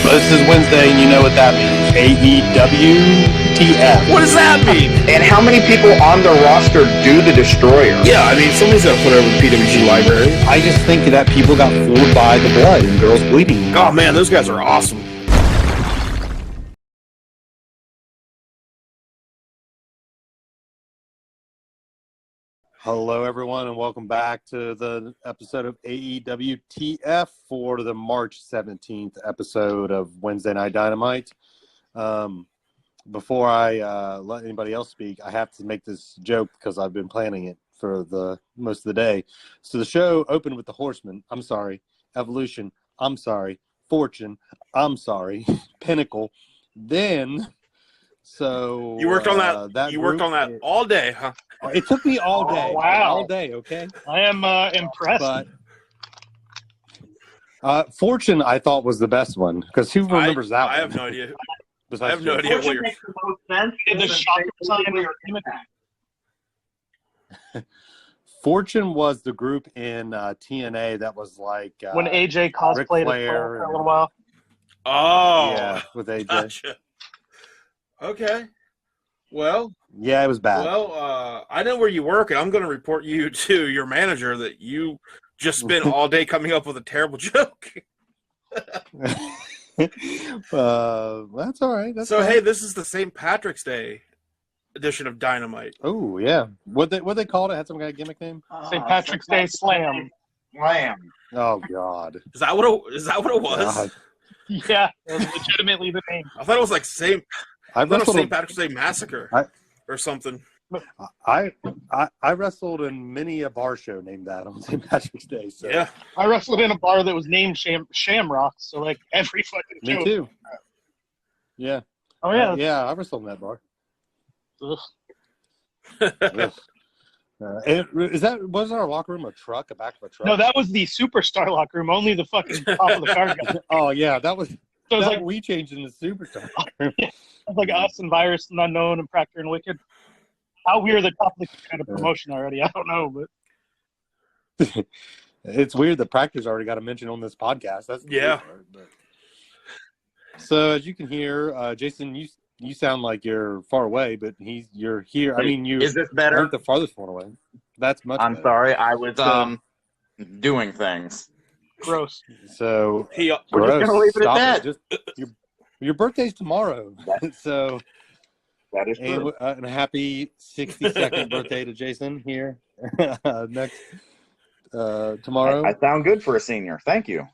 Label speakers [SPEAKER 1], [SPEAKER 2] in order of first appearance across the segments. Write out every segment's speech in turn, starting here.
[SPEAKER 1] This is Wednesday, and you know what that means. AEWTF.
[SPEAKER 2] What does that mean?
[SPEAKER 3] And how many people on the roster do the Destroyer?
[SPEAKER 2] Yeah, I mean, somebody's got to put over the PWG library.
[SPEAKER 1] I just think that people got fooled by the blood and girls bleeding.
[SPEAKER 2] Oh, man, those guys are awesome.
[SPEAKER 1] Hello, everyone, and welcome back to the episode of AEWTF for the March 17th episode of Wednesday Night Dynamite. Before I let anybody else speak, I have to make this joke because I've been planning it for the most of the day. So the show opened with the Horsemen. I'm sorry. Evolution. I'm sorry. Fortune. I'm sorry. Pinnacle. Then... So
[SPEAKER 2] you worked on that. You worked on that all day, huh?
[SPEAKER 1] It took me all day.
[SPEAKER 4] Oh, wow.
[SPEAKER 1] All day. Okay.
[SPEAKER 4] I am impressed.
[SPEAKER 1] But Fortune, I thought was the best one because who remembers that one?
[SPEAKER 2] I have no idea. I have no idea what you're.
[SPEAKER 4] Makes the most sense. The shocker sign
[SPEAKER 1] Fortune was the group in TNA that was like
[SPEAKER 4] when AJ cosplayed for a little while.
[SPEAKER 2] Oh,
[SPEAKER 1] yeah, with AJ.
[SPEAKER 2] Gotcha. Okay. Well.
[SPEAKER 1] Yeah, it was bad.
[SPEAKER 2] Well, I know where you work, and I'm going to report you to your manager that you just spent all day coming up with a terrible joke.
[SPEAKER 1] That's all right. That's
[SPEAKER 2] so,
[SPEAKER 1] fine.
[SPEAKER 2] hey, this is the St. Patrick's Day edition of Dynamite.
[SPEAKER 1] Oh, yeah. What they called it? Had some kind of gimmick name?
[SPEAKER 4] St. Patrick's Day Slam.
[SPEAKER 1] Oh, God.
[SPEAKER 2] Is that what it was?
[SPEAKER 1] God.
[SPEAKER 4] Yeah, it was legitimately the name.
[SPEAKER 2] I thought it was like St. Patrick's Day Massacre or something.
[SPEAKER 1] I wrestled in many a bar show named that on St. Patrick's Day. So.
[SPEAKER 4] Yeah, I wrestled in a bar that was named Shamrock, so like every fucking show.
[SPEAKER 1] Me too. Yeah.
[SPEAKER 4] Oh yeah.
[SPEAKER 1] Yeah, I wrestled in that bar.
[SPEAKER 4] Ugh.
[SPEAKER 1] Was our locker room a back of a truck?
[SPEAKER 4] No, that was the superstar locker room. Only the fucking top of the car got.
[SPEAKER 1] Oh yeah, that was.
[SPEAKER 4] So it was
[SPEAKER 1] like we changed in the superstar locker room.
[SPEAKER 4] It was like us and Virus and Unknown and Proctor and Wicked. How we're the top of the kind of promotion already, I don't know,
[SPEAKER 1] but it's weird that Proctor's already got a mention on this podcast. That's the weird part, but... So as you can hear, Jason, you sound like you're far away, but you're here. I mean,
[SPEAKER 3] Is this better?
[SPEAKER 1] aren't the farthest one away. That's much
[SPEAKER 3] I'm
[SPEAKER 1] better.
[SPEAKER 3] sorry, I was doing things.
[SPEAKER 4] gross.
[SPEAKER 1] So
[SPEAKER 3] we're just gonna leave it at that.
[SPEAKER 1] Your birthday's tomorrow, so
[SPEAKER 3] That is true.
[SPEAKER 1] and a happy 62nd birthday to Jason here next tomorrow.
[SPEAKER 3] I sound good for a senior. Thank you.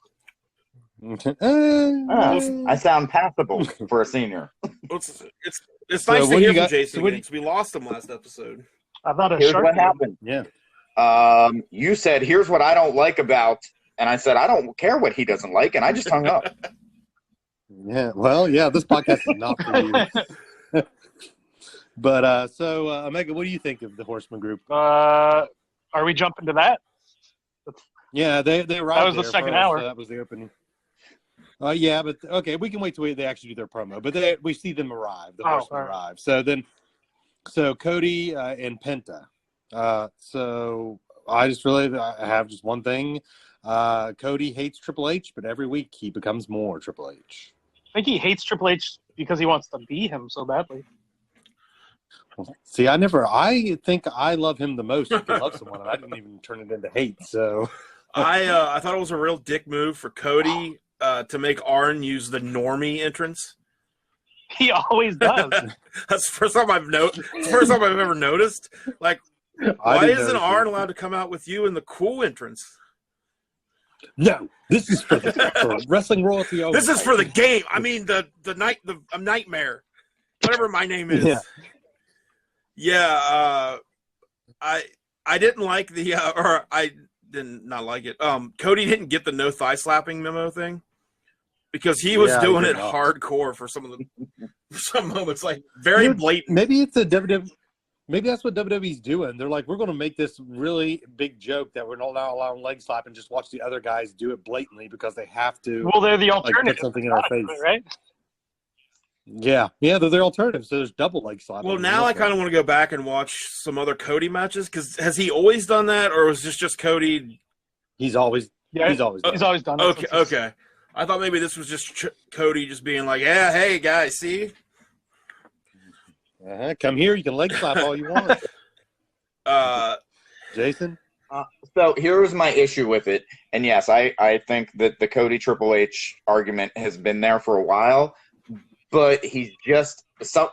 [SPEAKER 3] I sound passable for a senior.
[SPEAKER 2] It's nice to hear from Jason because we lost him last episode.
[SPEAKER 4] I thought
[SPEAKER 3] Here's what happened.
[SPEAKER 1] Yeah.
[SPEAKER 3] You said, "Here's what I don't like about," and I said, "I don't care what he doesn't like," and I just hung up.
[SPEAKER 1] Yeah. Well, yeah. This podcast is not for you. But so, Omega, what do you think of the Horseman group?
[SPEAKER 4] Are we jumping to that?
[SPEAKER 1] Yeah, they arrived.
[SPEAKER 4] That was the second hour.
[SPEAKER 1] So that was the opening. Yeah, but okay, we can wait till they actually do their promo. But we see them arrive. The Horsemen arrive. So Cody and Penta. So I have just one thing. Cody hates Triple H, but every week he becomes more Triple H.
[SPEAKER 4] I think he hates Triple H because he wants to be him so badly.
[SPEAKER 1] See, I think I love him the most. You can love someone, and I didn't even turn it into hate. So
[SPEAKER 2] I thought it was a real dick move for Cody to make Arn use the normie entrance.
[SPEAKER 4] He always does.
[SPEAKER 2] That's the first time I've ever noticed. Like, why isn't Arn allowed to come out with you in the cool entrance?
[SPEAKER 1] No, this is for wrestling royalty.
[SPEAKER 2] This is for the game. I mean, the nightmare, whatever my name is. Yeah. I didn't like I did not like it. Cody didn't get the no thigh slapping memo thing because he was doing it hardcore for some moments, like very blatant.
[SPEAKER 1] Maybe it's a WWE. Maybe that's what WWE's doing. They're like, we're going to make this really big joke that we're not allowing leg slap and just watch the other guys do it blatantly because they have to.
[SPEAKER 4] Well, they're the alternative.
[SPEAKER 1] Put something in our face,
[SPEAKER 4] right?
[SPEAKER 1] Yeah, they're the alternative. So there's double leg slap.
[SPEAKER 2] Well, now I kind of want to go back and watch some other Cody matches because has he always done that, or was this just Cody?
[SPEAKER 1] He's always done
[SPEAKER 2] it.
[SPEAKER 4] He's always done it.
[SPEAKER 2] Okay. I thought maybe this was just Cody just being like, yeah, hey, guys, see?
[SPEAKER 1] Come here. You can leg slap all you want. Jason?
[SPEAKER 3] So here's my issue with it. And yes, I think that the Cody Triple H argument has been there for a while, but he's just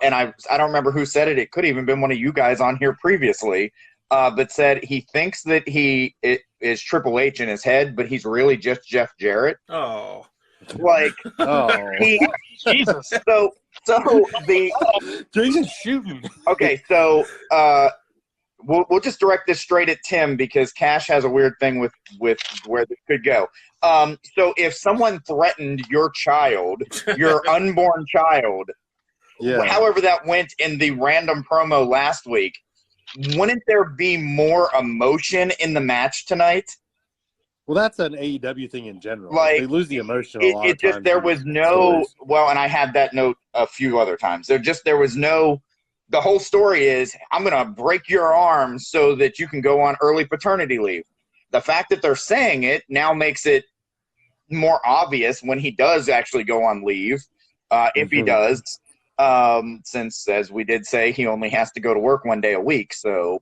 [SPEAKER 3] and I don't remember who said it. It could have even been one of you guys on here previously, but said he thinks that he is Triple H in his head, but he's really just Jeff Jarrett.
[SPEAKER 2] Oh.
[SPEAKER 3] Like,
[SPEAKER 4] Jesus.
[SPEAKER 3] So the
[SPEAKER 1] Jason's shooting.
[SPEAKER 3] Okay, so we'll just direct this straight at Tim because Cash has a weird thing with where this could go. So if someone threatened your child, your unborn child, however that went in the random promo last week, wouldn't there be more emotion in the match tonight?
[SPEAKER 1] Well, that's an AEW thing in general.
[SPEAKER 3] Like,
[SPEAKER 1] they lose the emotion a lot of times.
[SPEAKER 3] There was no – well, and I had that note a few other times. There was no – the whole story is I'm going to break your arm so that you can go on early paternity leave. The fact that they're saying it now makes it more obvious when he does actually go on leave, if he does, since, as we did say, he only has to go to work one day a week. So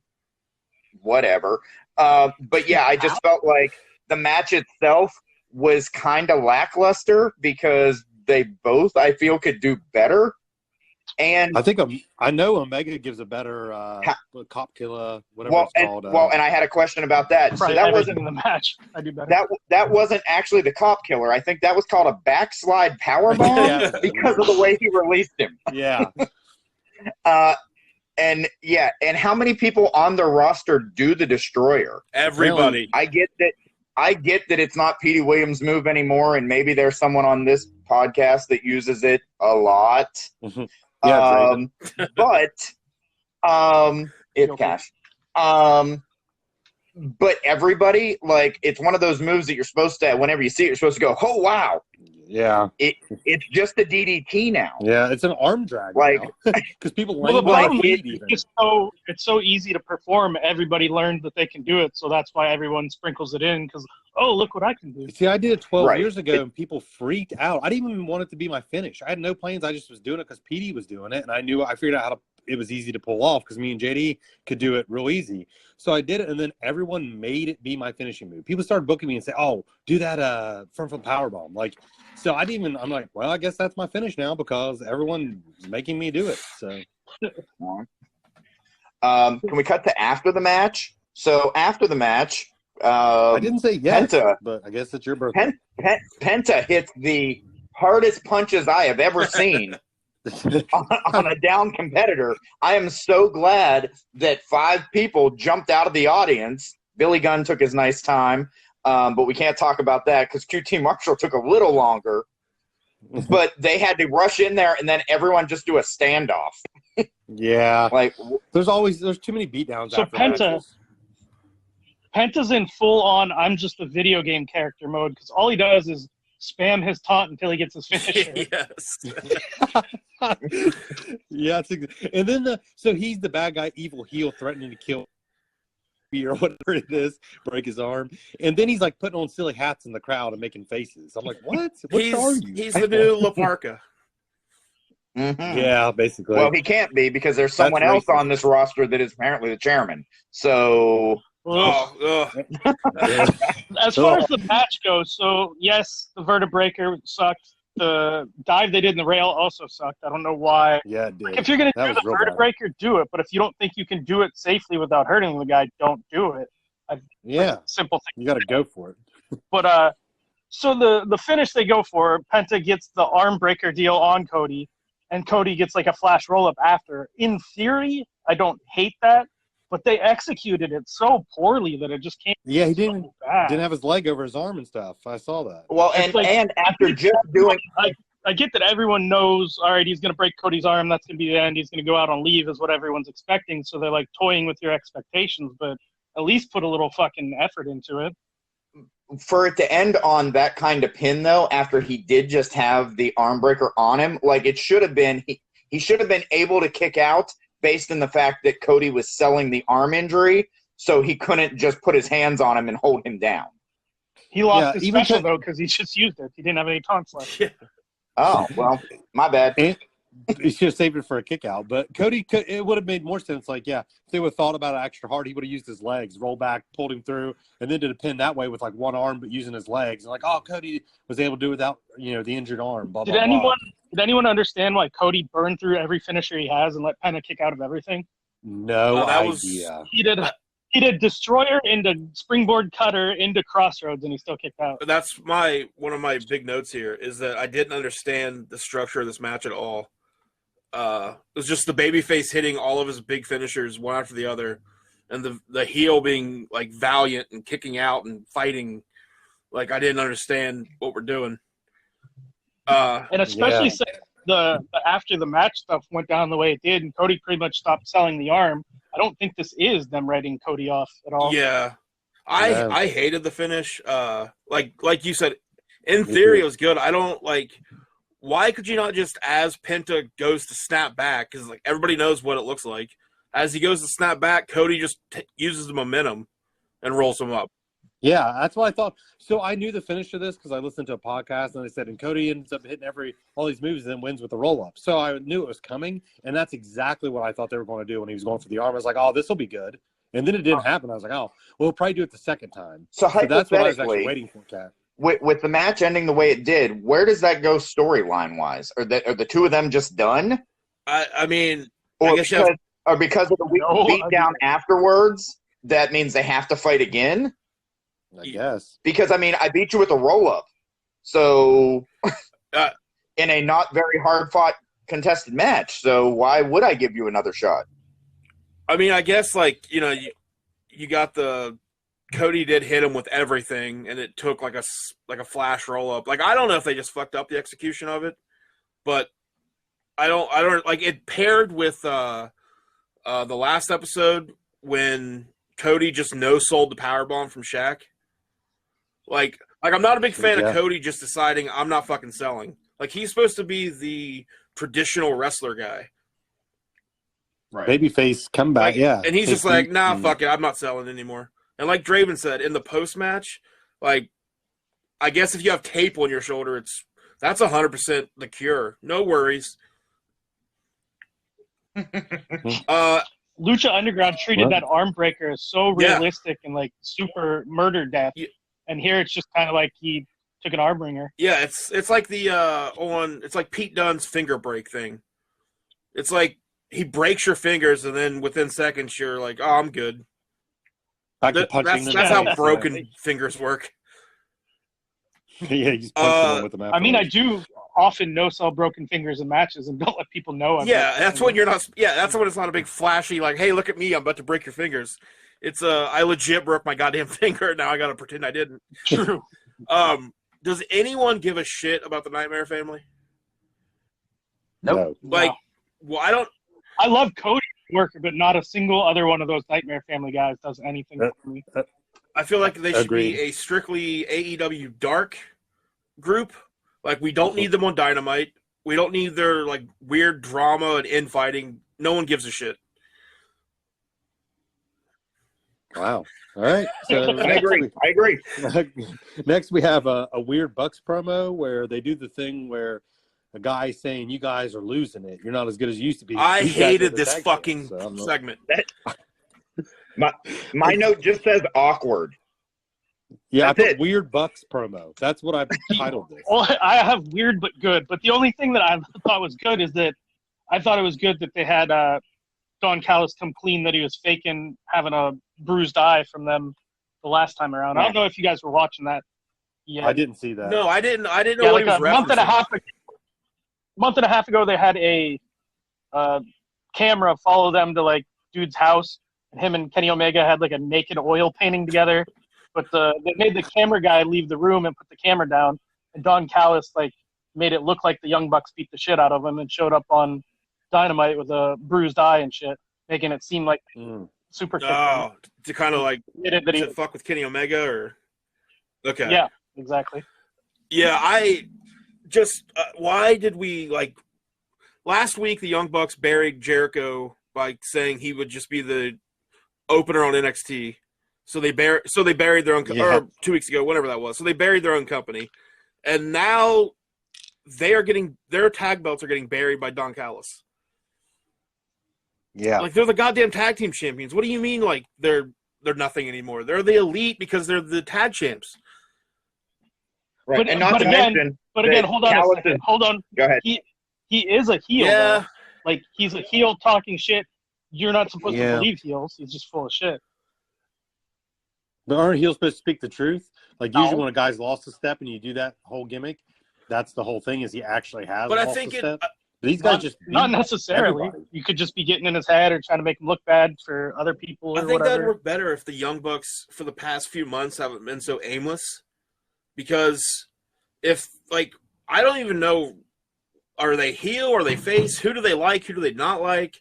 [SPEAKER 3] whatever. But, yeah, I just felt like – the match itself was kind of lackluster because they both, I feel, could do better. And
[SPEAKER 1] I think I know Omega gives a better cop killer, whatever it's called.
[SPEAKER 3] And I had a question about that. So that wasn't
[SPEAKER 4] in the match. I do better.
[SPEAKER 3] That wasn't actually the cop killer. I think that was called a backslide powerbomb because of the way he released him.
[SPEAKER 1] Yeah.
[SPEAKER 3] And how many people on their roster do the Destroyer?
[SPEAKER 2] Everybody.
[SPEAKER 3] I get that it's not Petey Williams' move anymore, and maybe there's someone on this podcast that uses it a lot.
[SPEAKER 1] Yeah,
[SPEAKER 3] but it's Cash. But everybody, like, it's one of those moves that you're supposed to, whenever you see it, you're supposed to go, oh, wow.
[SPEAKER 1] Yeah.
[SPEAKER 3] It's just a DDT now.
[SPEAKER 1] Yeah, it's an arm drag because people
[SPEAKER 4] it's so easy to perform. Everybody learned that they can do it, so that's why everyone sprinkles it in because, oh, look what I can do.
[SPEAKER 1] See, I did it 12 years ago, and people freaked out. I didn't even want it to be my finish. I had no plans. I just was doing it because PD was doing it, and I figured out it was easy to pull off because me and JD could do it real easy. So I did it, and then everyone made it be my finishing move. People started booking me and say, "Oh, do that front flip powerbomb." Like, so I didn't even. I'm like, well, I guess that's my finish now because everyone's making me do it. So,
[SPEAKER 3] can we cut to after the match? So after the match,
[SPEAKER 1] I didn't say yes,
[SPEAKER 3] Penta,
[SPEAKER 1] but I guess it's your birthday.
[SPEAKER 3] Penta hits the hardest punches I have ever seen. on a down competitor. I am so glad that 5 people jumped out of the audience. Billy Gunn took his nice time, but we can't talk about that because QT Marshall took a little longer. But they had to rush in there and then everyone just do a standoff.
[SPEAKER 1] Yeah,
[SPEAKER 3] like
[SPEAKER 1] there's too many beatdowns.
[SPEAKER 4] So
[SPEAKER 1] after
[SPEAKER 4] Penta's in full on I'm just a video game character mode because all he does is spam his taunt until he gets his finisher.
[SPEAKER 2] Yes.
[SPEAKER 1] Yeah, and then so he's the bad guy, evil heel, threatening to kill or whatever it is, break his arm, and then he's like putting on silly hats in the crowd and making faces. I'm like, what? What are you?
[SPEAKER 2] He's the new La Parka.
[SPEAKER 3] Mm-hmm.
[SPEAKER 1] Yeah, basically.
[SPEAKER 3] Well, he can't be because there's someone else on this roster that is apparently the chairman. So.
[SPEAKER 4] As far as the match goes, so yes, the vertebreaker sucked. The dive they did in the rail also sucked. I don't know why.
[SPEAKER 1] Yeah, it did.
[SPEAKER 4] If you're going to do the vertebreaker, do it. But if you don't think you can do it safely without hurting the guy, don't do it. Simple thing.
[SPEAKER 1] You got to go for it.
[SPEAKER 4] But so the finish they go for, Penta gets the arm breaker deal on Cody, and Cody gets like a flash roll up after. In theory, I don't hate that. But they executed it so poorly that it just can't.
[SPEAKER 1] Yeah, he didn't have his leg over his arm and stuff. I saw that.
[SPEAKER 3] Well, and after just doing,
[SPEAKER 4] I get that everyone knows. All right, he's going to break Cody's arm. That's going to be the end. He's going to go out on leave, is what everyone's expecting. So they're like toying with your expectations, but at least put a little fucking effort into it.
[SPEAKER 3] For it to end on that kind of pin, though, after he did just have the arm breaker on him, like it should have been. He should have been able to kick out. Based on the fact that Cody was selling the arm injury, so he couldn't just put his hands on him and hold him down.
[SPEAKER 4] He lost his special, though, because he just used it. He didn't have any taunts left.
[SPEAKER 2] Yeah.
[SPEAKER 3] Oh, well, my bad.
[SPEAKER 1] And he should have saved it for a kick out. But Cody, it would have made more sense. Like, if they would have thought about it extra hard, he would have used his legs, roll back, pulled him through, and then did a pin that way with like one arm, but using his legs. And like, Cody was able to do it without, the injured arm. Blah,
[SPEAKER 4] Did
[SPEAKER 1] blah,
[SPEAKER 4] anyone
[SPEAKER 1] blah.
[SPEAKER 4] did anyone understand why Cody burned through every finisher he has and let Penta kick out of everything?
[SPEAKER 1] No
[SPEAKER 2] that
[SPEAKER 1] idea.
[SPEAKER 4] He did destroyer into springboard cutter into crossroads, and he still kicked out.
[SPEAKER 2] That's one of my big notes here is that I didn't understand the structure of this match at all. It was just the babyface hitting all of his big finishers one after the other, and the heel being like valiant and kicking out and fighting. Like I didn't understand what we're doing.
[SPEAKER 4] And especially since the after the match stuff went down the way it did, and Cody pretty much stopped selling the arm. I don't think this is them writing Cody off at all.
[SPEAKER 2] Yeah. I hated the finish. Like you said, in theory it was good. I don't like. Why could you not just, as Penta goes to snap back, because like everybody knows what it looks like, as he goes to snap back, Cody just uses the momentum and rolls him up.
[SPEAKER 1] Yeah, that's what I thought. So I knew the finish of this because I listened to a podcast and they said, and Cody ends up hitting all these moves and then wins with the roll up. So I knew it was coming, and that's exactly what I thought they were going to do when he was going for the arm. I was like, this will be good. And then it didn't happen. I was like, we'll probably do it the second time.
[SPEAKER 3] So
[SPEAKER 1] that's what I was actually waiting for, Kat.
[SPEAKER 3] With the match ending the way it did, where does that go storyline wise? Are the two of them just done?
[SPEAKER 2] I mean,
[SPEAKER 3] or
[SPEAKER 2] I guess
[SPEAKER 3] because of the weak beatdown afterwards, that means they have to fight again?
[SPEAKER 1] I guess.
[SPEAKER 3] Because, I beat you with a roll-up. So, in a not very hard-fought contested match. So, why would I give you another shot?
[SPEAKER 2] I mean, I guess, you got the Cody did hit him with everything, and it took, like a flash roll-up. Like, I don't know if they just fucked up the execution of it, but I don't like, it paired with the last episode when Cody just no-sold the powerbomb from Shaq. Like I'm not a big fan of Cody just deciding I'm not fucking selling. Like, he's supposed to be the traditional wrestler guy.
[SPEAKER 1] Right. Babyface comeback,
[SPEAKER 2] And he's just like, nah, fuck it, I'm not selling anymore. And like Draven said, in the post-match, like, I guess if you have tape on your shoulder, that's 100% the cure. No worries.
[SPEAKER 4] Lucha Underground treated that arm breaker as so realistic and like super murder death. Yeah. And here it's just kind of like he took an arm ringer.
[SPEAKER 2] Yeah, it's like it's like Pete Dunne's finger break thing. It's like he breaks your fingers and then within seconds you're like, oh, I'm good. That's how broken fingers work.
[SPEAKER 1] Yeah, he's punching them with them.
[SPEAKER 4] I mean, I do often no-sell broken fingers in matches and don't let people know.
[SPEAKER 2] That's when you're not. Yeah, that's when it's not a big flashy like, hey, look at me, I'm about to break your fingers. It's I legit broke my goddamn finger. Now I gotta pretend I didn't.
[SPEAKER 4] True.
[SPEAKER 2] Does anyone give a shit about the Nightmare Family?
[SPEAKER 3] Nope.
[SPEAKER 2] Like, well, I don't.
[SPEAKER 4] I love Cody's work, but not a single other one of those Nightmare Family guys does anything for me.
[SPEAKER 2] I feel like they should be a strictly AEW Dark group. Like, we don't need them on Dynamite. We don't need their like weird drama and infighting. No one gives a shit.
[SPEAKER 1] Wow. All right. So
[SPEAKER 3] I agree.
[SPEAKER 1] Next, we have a weird Bucks promo where they do the thing where a guy saying, "You guys are losing it. You're not as good as you used to be."
[SPEAKER 2] I hated this fucking segment.
[SPEAKER 3] My note just says awkward.
[SPEAKER 1] Yeah, I put weird Bucks promo. That's what I titled this.
[SPEAKER 4] Well, I have weird but good. But the only thing that I thought was good is that I thought it was good that they had Don Callis come clean that he was faking having a bruised eye from them the last time around. I don't know if you guys were watching that. Yeah,
[SPEAKER 1] I didn't see that.
[SPEAKER 2] No, I didn't know what he was referencing.
[SPEAKER 4] Month and a half ago, they had a camera follow them to like dude's house. And him and Kenny Omega had like a naked oil painting together. But they made the camera guy leave the room and put the camera down. And Don Callis like made it look like the Young Bucks beat the shit out of him and showed up on Dynamite with a bruised eye and shit, making it seem like super kick.
[SPEAKER 2] Oh, to kind of like to fuck with Kenny Omega or okay.
[SPEAKER 4] Yeah, exactly.
[SPEAKER 2] Yeah, I just why did we like last week the Young Bucks buried Jericho by saying he would just be the opener on NXT. So they buried their own or 2 weeks ago, whenever that was. So they buried their own company, and now their tag belts are getting buried by Don Callis.
[SPEAKER 1] Yeah,
[SPEAKER 2] like they're the goddamn tag team champions. What do you mean? Like they're nothing anymore? They're the elite because they're the tag champs.
[SPEAKER 3] Right,
[SPEAKER 4] but,
[SPEAKER 3] and not to mention.
[SPEAKER 4] But again, hold on a second. Hold on.
[SPEAKER 3] Go ahead.
[SPEAKER 4] He is a heel.
[SPEAKER 2] Yeah.
[SPEAKER 4] Though. Like he's a heel talking shit. You're not supposed to believe heels. He's just full of shit.
[SPEAKER 1] But aren't heels supposed to speak the truth? Like usually when a guy's lost a step and you do that whole gimmick, that's the whole thing is he actually has.
[SPEAKER 2] But
[SPEAKER 1] lost
[SPEAKER 2] I think
[SPEAKER 1] a step. These guys just
[SPEAKER 4] not necessarily.
[SPEAKER 1] everybody.
[SPEAKER 4] You could just be getting in his head or trying to make him look bad for other people.
[SPEAKER 2] I think that'd work better if the Young Bucks for the past few months haven't been so aimless. Because if I don't even know, are they heel? Are they face? Who do they like? Who do they not like?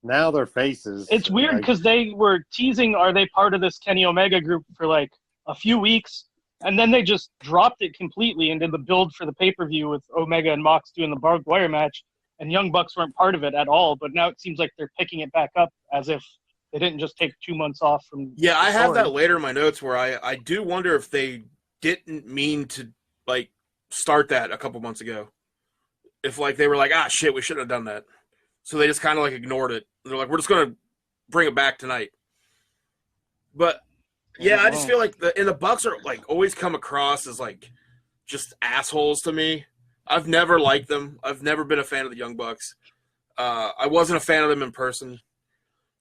[SPEAKER 1] Now they're faces.
[SPEAKER 4] It's weird because they were teasing, are they part of this Kenny Omega group for like a few weeks, and then they just dropped it completely and did the build for the pay-per-view with Omega and Mox doing the barbed wire match, and Young Bucks weren't part of it at all. But now it seems like they're picking it back up as if they didn't just take 2 months off from.
[SPEAKER 2] Yeah, I have that later in my notes where I do wonder if they didn't mean to start that a couple months ago. If they were like, shit, we shouldn't have done that. So they just kind of ignored it. They're like, we're just going to bring it back tonight. But yeah, I just feel like the Bucks are always come across as just assholes to me. I've never liked them. I've never been a fan of the Young Bucks. I wasn't a fan of them in person.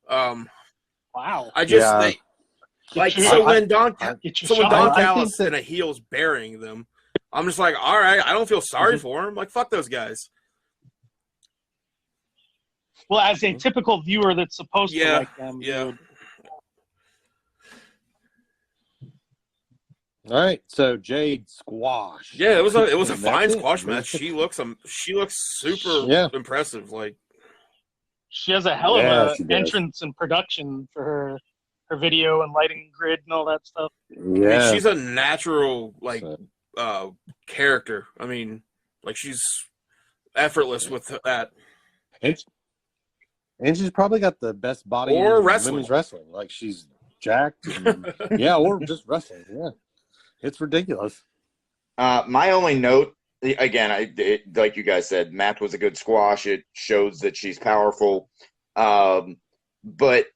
[SPEAKER 4] Wow.
[SPEAKER 2] I just when Don Callis and a heel's burying them, I'm just like, all right, I don't feel sorry for him. Fuck those guys.
[SPEAKER 4] Well, as a typical viewer that's supposed to like them.
[SPEAKER 2] Yeah.
[SPEAKER 1] All right, so Jade squash.
[SPEAKER 2] Yeah, it was a fine squash match. She looks super impressive.
[SPEAKER 4] She has a hell of an entrance and production for her video and lighting grid and all that stuff.
[SPEAKER 1] Yeah,
[SPEAKER 2] I mean, she's a natural character. I mean, she's effortless with that.
[SPEAKER 1] And she's probably got the best body in women's wrestling. She's jacked. And, or just wrestling. Yeah. It's ridiculous.
[SPEAKER 3] My only note, again, like you guys said, Matt was a good squash. It shows that she's powerful. But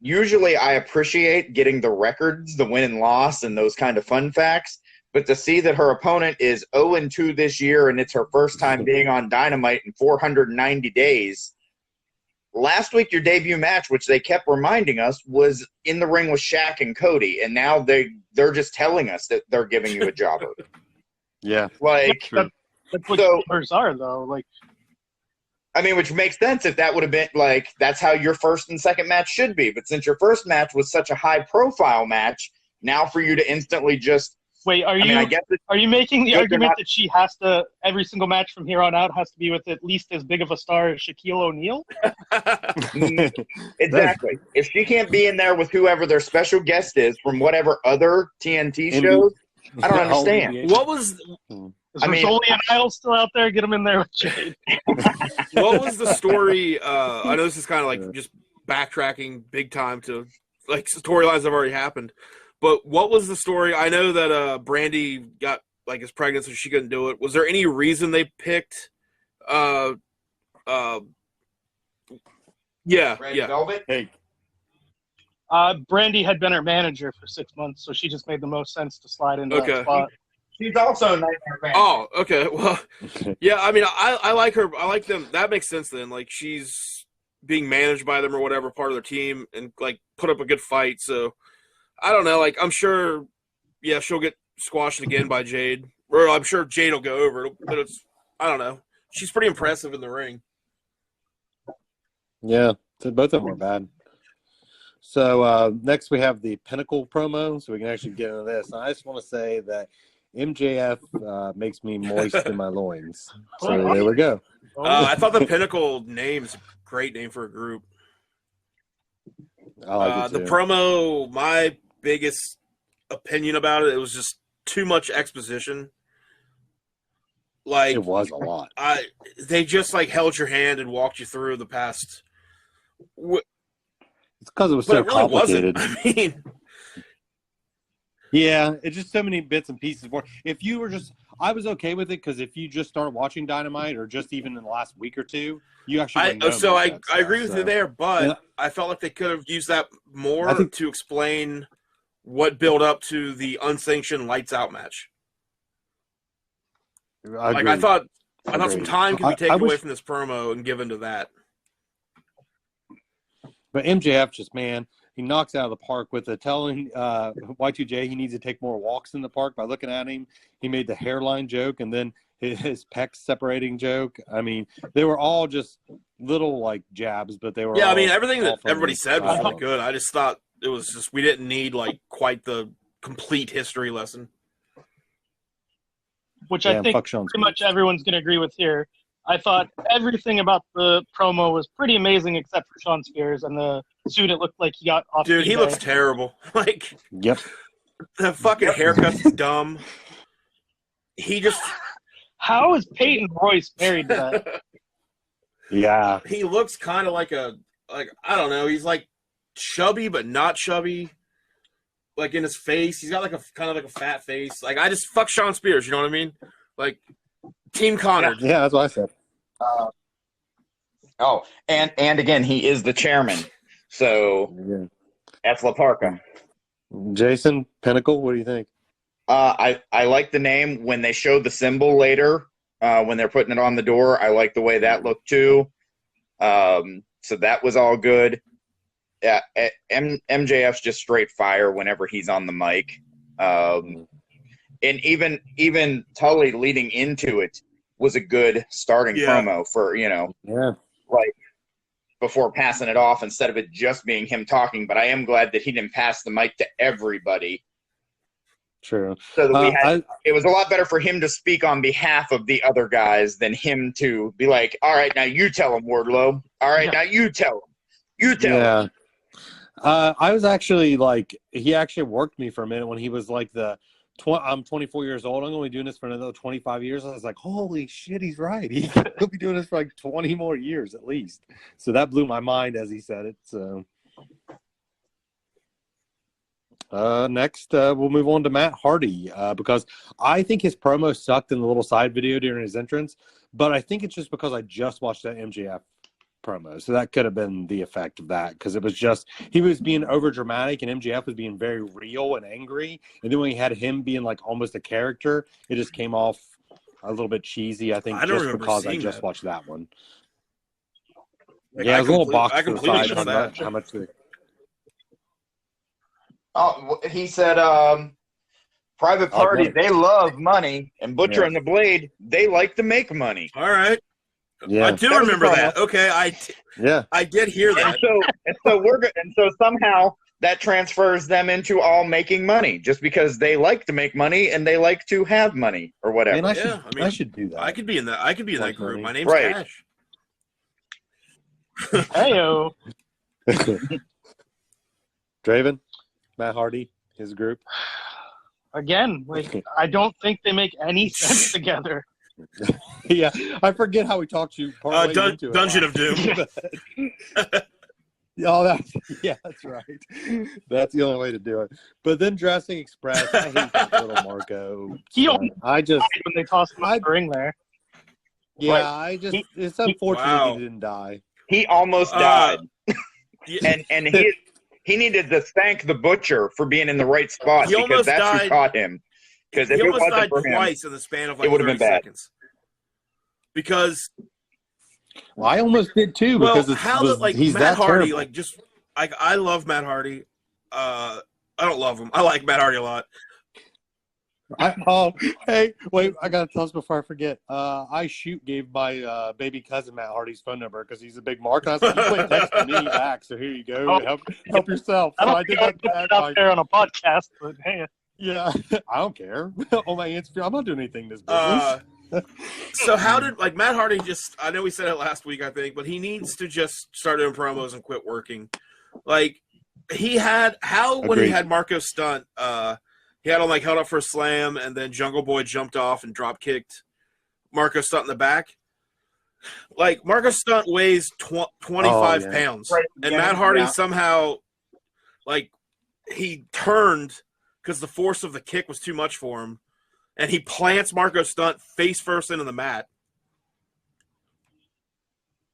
[SPEAKER 3] usually I appreciate getting the records, the win and loss, and those kind of fun facts. But to see that her opponent is 0-2 this year and it's her first time being on Dynamite in 490 days. Last week, your debut match, which they kept reminding us, was in the ring with Shaq and Cody, and now they're just telling us that they're giving you a jobber.
[SPEAKER 1] Yeah,
[SPEAKER 4] that's what jobbers are, though.
[SPEAKER 3] I mean, which makes sense if that would have been that's how your first and second match should be. But since your first match was such a high-profile match, now for you to instantly just
[SPEAKER 4] wait, are you making the argument that she has to every single match from here on out has to be with at least as big of a star as Shaquille O'Neal?
[SPEAKER 3] Exactly. If she can't be in there with whoever their special guest is from whatever other TNT shows, I don't understand.
[SPEAKER 2] What was?
[SPEAKER 4] Is Rizzoli and Isles still out there? Get them in there with Jade.
[SPEAKER 2] What was the story? I know this is kind of just backtracking big time to storylines that have already happened. But what was the story? I know that Brandy got is pregnant, so she couldn't do it. Was there any reason they picked?
[SPEAKER 3] Velvet?
[SPEAKER 1] Hey.
[SPEAKER 4] Brandy had been her manager for 6 months, so she just made the most sense to slide into that spot.
[SPEAKER 3] She's also a Nightmare fan.
[SPEAKER 2] Oh, okay. Well, yeah. I mean, I like her. I like them. That makes sense then. She's being managed by them or whatever, part of their team, and put up a good fight. So. I don't know. I'm sure, she'll get squashed again by Jade. Or I'm sure Jade will go over. But I don't know. She's pretty impressive in the ring.
[SPEAKER 1] Yeah, both of them are bad. So next we have the Pinnacle promo, so we can actually get into this. And I just want to say that MJF makes me moist in my loins. So there we go.
[SPEAKER 2] I thought the Pinnacle name's a great name for a group.
[SPEAKER 1] I like it too.
[SPEAKER 2] The promo, my biggest opinion about it was just too much exposition.
[SPEAKER 1] It was a lot.
[SPEAKER 2] They just held your hand and walked you through the past.
[SPEAKER 1] It's because it was so complicated.
[SPEAKER 2] I mean,
[SPEAKER 1] Yeah, it's just so many bits and pieces. If you were just, I was okay with it because if you just start watching Dynamite or just even in the last week or two, you actually
[SPEAKER 2] I agree with you there, but I felt like they could have used that more to explain what built up to the unsanctioned lights out match. I thought some time could be taken away from this promo and given to that.
[SPEAKER 1] But MJF just, man, he knocks out of the park with telling Y2J he needs to take more walks in the park by looking at him. He made the hairline joke and then his pecs separating joke. I mean, they were all just little like jabs, but they were
[SPEAKER 2] I mean, everything that everybody said was really good. I just thought it was just we didn't need like quite the complete history lesson.
[SPEAKER 4] Which I think pretty much everyone's going to agree with here. I thought everything about the promo was pretty amazing except for Sean Spears and the suit. It looked like he got off.
[SPEAKER 2] Dude, he looks terrible. Like,
[SPEAKER 1] yep,
[SPEAKER 2] the fucking haircut's dumb. He just.
[SPEAKER 4] How is Peyton Royce married to that?
[SPEAKER 1] Yeah,
[SPEAKER 2] he looks kind of like I don't know. He's like chubby but not chubby. Like in his face, he's got like a kind of like a fat face. Like I just fuck Sean Spears. You know what I mean? Like. Team Connor.
[SPEAKER 1] Yeah, that's what I said.
[SPEAKER 3] And again, he is the chairman. So that's La Parca.
[SPEAKER 1] Jason, Pinnacle, what do you think?
[SPEAKER 3] I like the name. When they showed the symbol later, when they're putting it on the door, I like the way that looked too. So that was all good. Yeah, MJF's just straight fire whenever he's on the mic. And even Tully leading into it was a good starting promo for, like before passing it off instead of it just being him talking. But I am glad that he didn't pass the mic to everybody.
[SPEAKER 1] True.
[SPEAKER 3] So that it was a lot better for him to speak on behalf of the other guys than him to be like, all right, now you tell him, Wardlow. All right, now you tell him. You tell him.
[SPEAKER 1] I was actually like, he actually worked me for a minute when he was like I'm 24 years old. I'm only doing this for another 25 years. I was like, holy shit, he's right. He'll be doing this for like 20 more years at least. So that blew my mind as he said it. So next, we'll move on to Matt Hardy because I think his promo sucked in the little side video during his entrance. But I think it's just because I just watched that MJF promo. So that could have been the effect of that because it was just he was being over dramatic and MJF was being very real and angry. And then when he had him being like almost a character, it just came off a little bit cheesy. I think just because I just watched that one. Like, yeah, it was a little box to the side. How much they...
[SPEAKER 3] he said, Private Party, they love money, and Butcher and the Blade, they like to make money.
[SPEAKER 2] All right.
[SPEAKER 1] Yeah.
[SPEAKER 2] I do remember that. Okay, I did hear that.
[SPEAKER 3] And so somehow that transfers them into all making money, just because they like to make money and they like to have money or whatever.
[SPEAKER 1] I should do that.
[SPEAKER 2] I could be in that. I could be in that group. My name's Cash.
[SPEAKER 4] Heyo.
[SPEAKER 1] Draven, Matt Hardy, his group.
[SPEAKER 4] Again, like I don't think they make any sense together.
[SPEAKER 1] Yeah, I forget how we talked to you.
[SPEAKER 2] Dungeon of Doom.
[SPEAKER 1] That's right. That's the only way to do it. But then Jurassic Express, I hate that little Marco. I just
[SPEAKER 4] when they tossed him in the ring there.
[SPEAKER 1] Yeah, it's unfortunate he didn't die.
[SPEAKER 3] He almost died, and he needed to thank the Butcher for being in the right spot because that's who caught him. Because if it wasn't for him,
[SPEAKER 2] twice in the span of like 30 seconds. Because
[SPEAKER 1] I almost did too. Because he's
[SPEAKER 2] Matt Hardy, I love Matt Hardy. I don't love him. I like Matt Hardy a lot.
[SPEAKER 1] Hey, wait! I gotta tell us before I forget. Gave my baby cousin Matt Hardy's phone number because he's a big mark. I said, "You quit texting me back, so here you go. Help yourself." So I did that
[SPEAKER 4] out there on a podcast, but hey.
[SPEAKER 1] Yeah, I don't care. On my Instagram, I'm not doing anything this business.
[SPEAKER 2] So how did Matt Hardy I know we said it last week, I think, but he needs to just start doing promos and quit working. Like when he had Marco Stunt, he had him like held up for a slam and then Jungle Boy jumped off and drop kicked Marco Stunt in the back. Like Marco Stunt weighs 25 pounds, and Matt Hardy somehow he turned because the force of the kick was too much for him, and he plants Marco Stunt face first into the mat.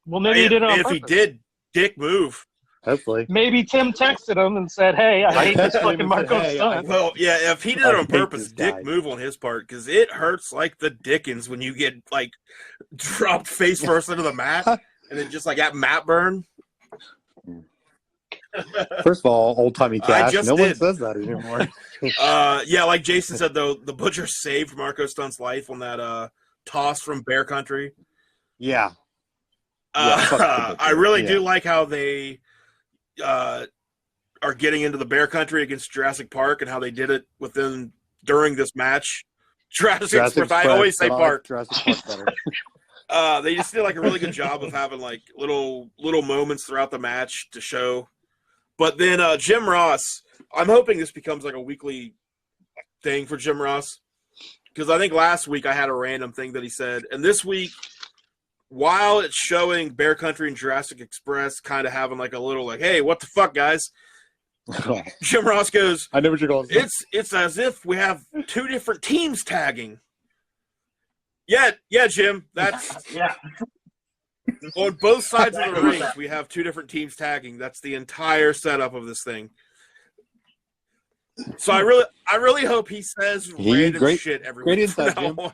[SPEAKER 4] Well, maybe he did it on
[SPEAKER 2] if
[SPEAKER 4] purpose.
[SPEAKER 2] he did, dick move.
[SPEAKER 1] Hopefully.
[SPEAKER 4] Maybe Tim texted him and said, "Hey, I hate this
[SPEAKER 1] texted him
[SPEAKER 4] fucking
[SPEAKER 1] and
[SPEAKER 4] Marco
[SPEAKER 1] said, "Hey,
[SPEAKER 4] Stunt."
[SPEAKER 2] Well, yeah, if he did it
[SPEAKER 1] I
[SPEAKER 2] on
[SPEAKER 1] hate
[SPEAKER 2] purpose,
[SPEAKER 1] this guy.
[SPEAKER 2] dick move on his part, because it hurts like the dickens when you get like dropped face first into the mat and then just like that mat burn.
[SPEAKER 1] First of all, old timey cash.
[SPEAKER 2] just
[SPEAKER 1] No one
[SPEAKER 2] did.
[SPEAKER 1] says that anymore.
[SPEAKER 2] Yeah, like Jason said though, the Butcher saved Marco Stunt's life on that toss from Bear Country.
[SPEAKER 1] Yeah.
[SPEAKER 2] I really do like how they are getting into the Bear Country against Jurassic Park and how they did it during this match. Jurassic Express. I always say Park.
[SPEAKER 1] Jurassic Park better.
[SPEAKER 2] They just did like a really good job of having like little moments throughout the match to show. But then Jim Ross, I'm hoping this becomes like a weekly thing for Jim Ross, because I think last week I had a random thing that he said, and this week, while it's showing Bear Country and Jurassic Express kind of having like a little like, hey, what the fuck, guys? Jim Ross goes,
[SPEAKER 1] I know what you're going to say.
[SPEAKER 2] It's as if we have two different teams tagging. Yeah, Jim. That's
[SPEAKER 4] Yeah.
[SPEAKER 2] on both sides of the ring. We have two different teams tagging. That's the entire setup of this thing. So I really hope he says random shit every week from now on.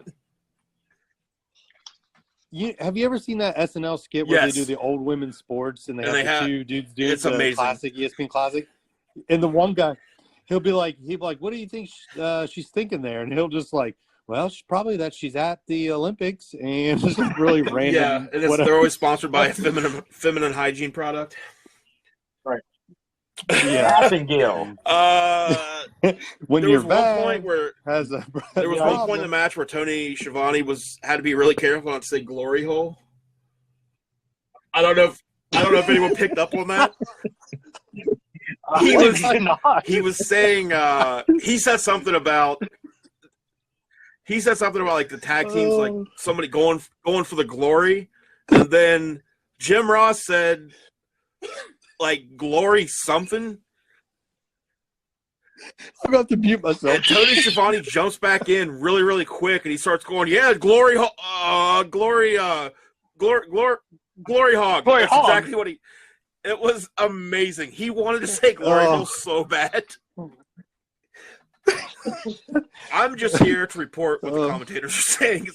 [SPEAKER 1] Have you ever seen that SNL skit where
[SPEAKER 2] Yes.
[SPEAKER 1] they do the old women's sports and they have two dudes do
[SPEAKER 2] it's
[SPEAKER 1] the
[SPEAKER 2] amazing.
[SPEAKER 1] classic ESPN Classic? And the one guy, he'll be like, what do you think she's thinking there? And he'll just like, well, she's at the Olympics, and it's just really random.
[SPEAKER 2] Yeah, and they're always sponsored by a feminine hygiene product.
[SPEAKER 4] Right.
[SPEAKER 1] Yeah.
[SPEAKER 3] Abigail.
[SPEAKER 1] When
[SPEAKER 2] there
[SPEAKER 1] you're
[SPEAKER 2] was
[SPEAKER 1] bad,
[SPEAKER 2] one point where there was one point in the match where Tony Schiavone had to be really careful not to say glory hole. I don't know if anyone picked up on that. He was saying he said something about like the tag teams, like somebody going for the glory, and then Jim Ross said like glory something.
[SPEAKER 1] I'm about to mute myself.
[SPEAKER 2] And Tony Schiavone jumps back in really, really quick, and he starts going, "Yeah, glory hog."
[SPEAKER 4] Glory
[SPEAKER 2] That's
[SPEAKER 4] hog.
[SPEAKER 2] exactly what he. It was amazing. He wanted to say glory hole so bad. I'm just here to report what the commentators are saying.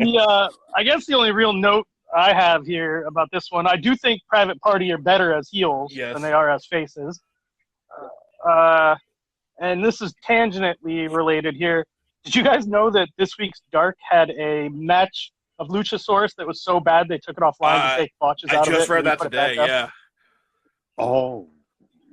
[SPEAKER 4] I guess the only real note I have here about this one, I do think Private Party are better as heels than they are as faces. And this is tangentially related here. Did you guys know that this week's Dark had a match of Luchasaurus that was so bad they took it offline to take botches out of it?
[SPEAKER 2] I just read that today, yeah.
[SPEAKER 1] Oh,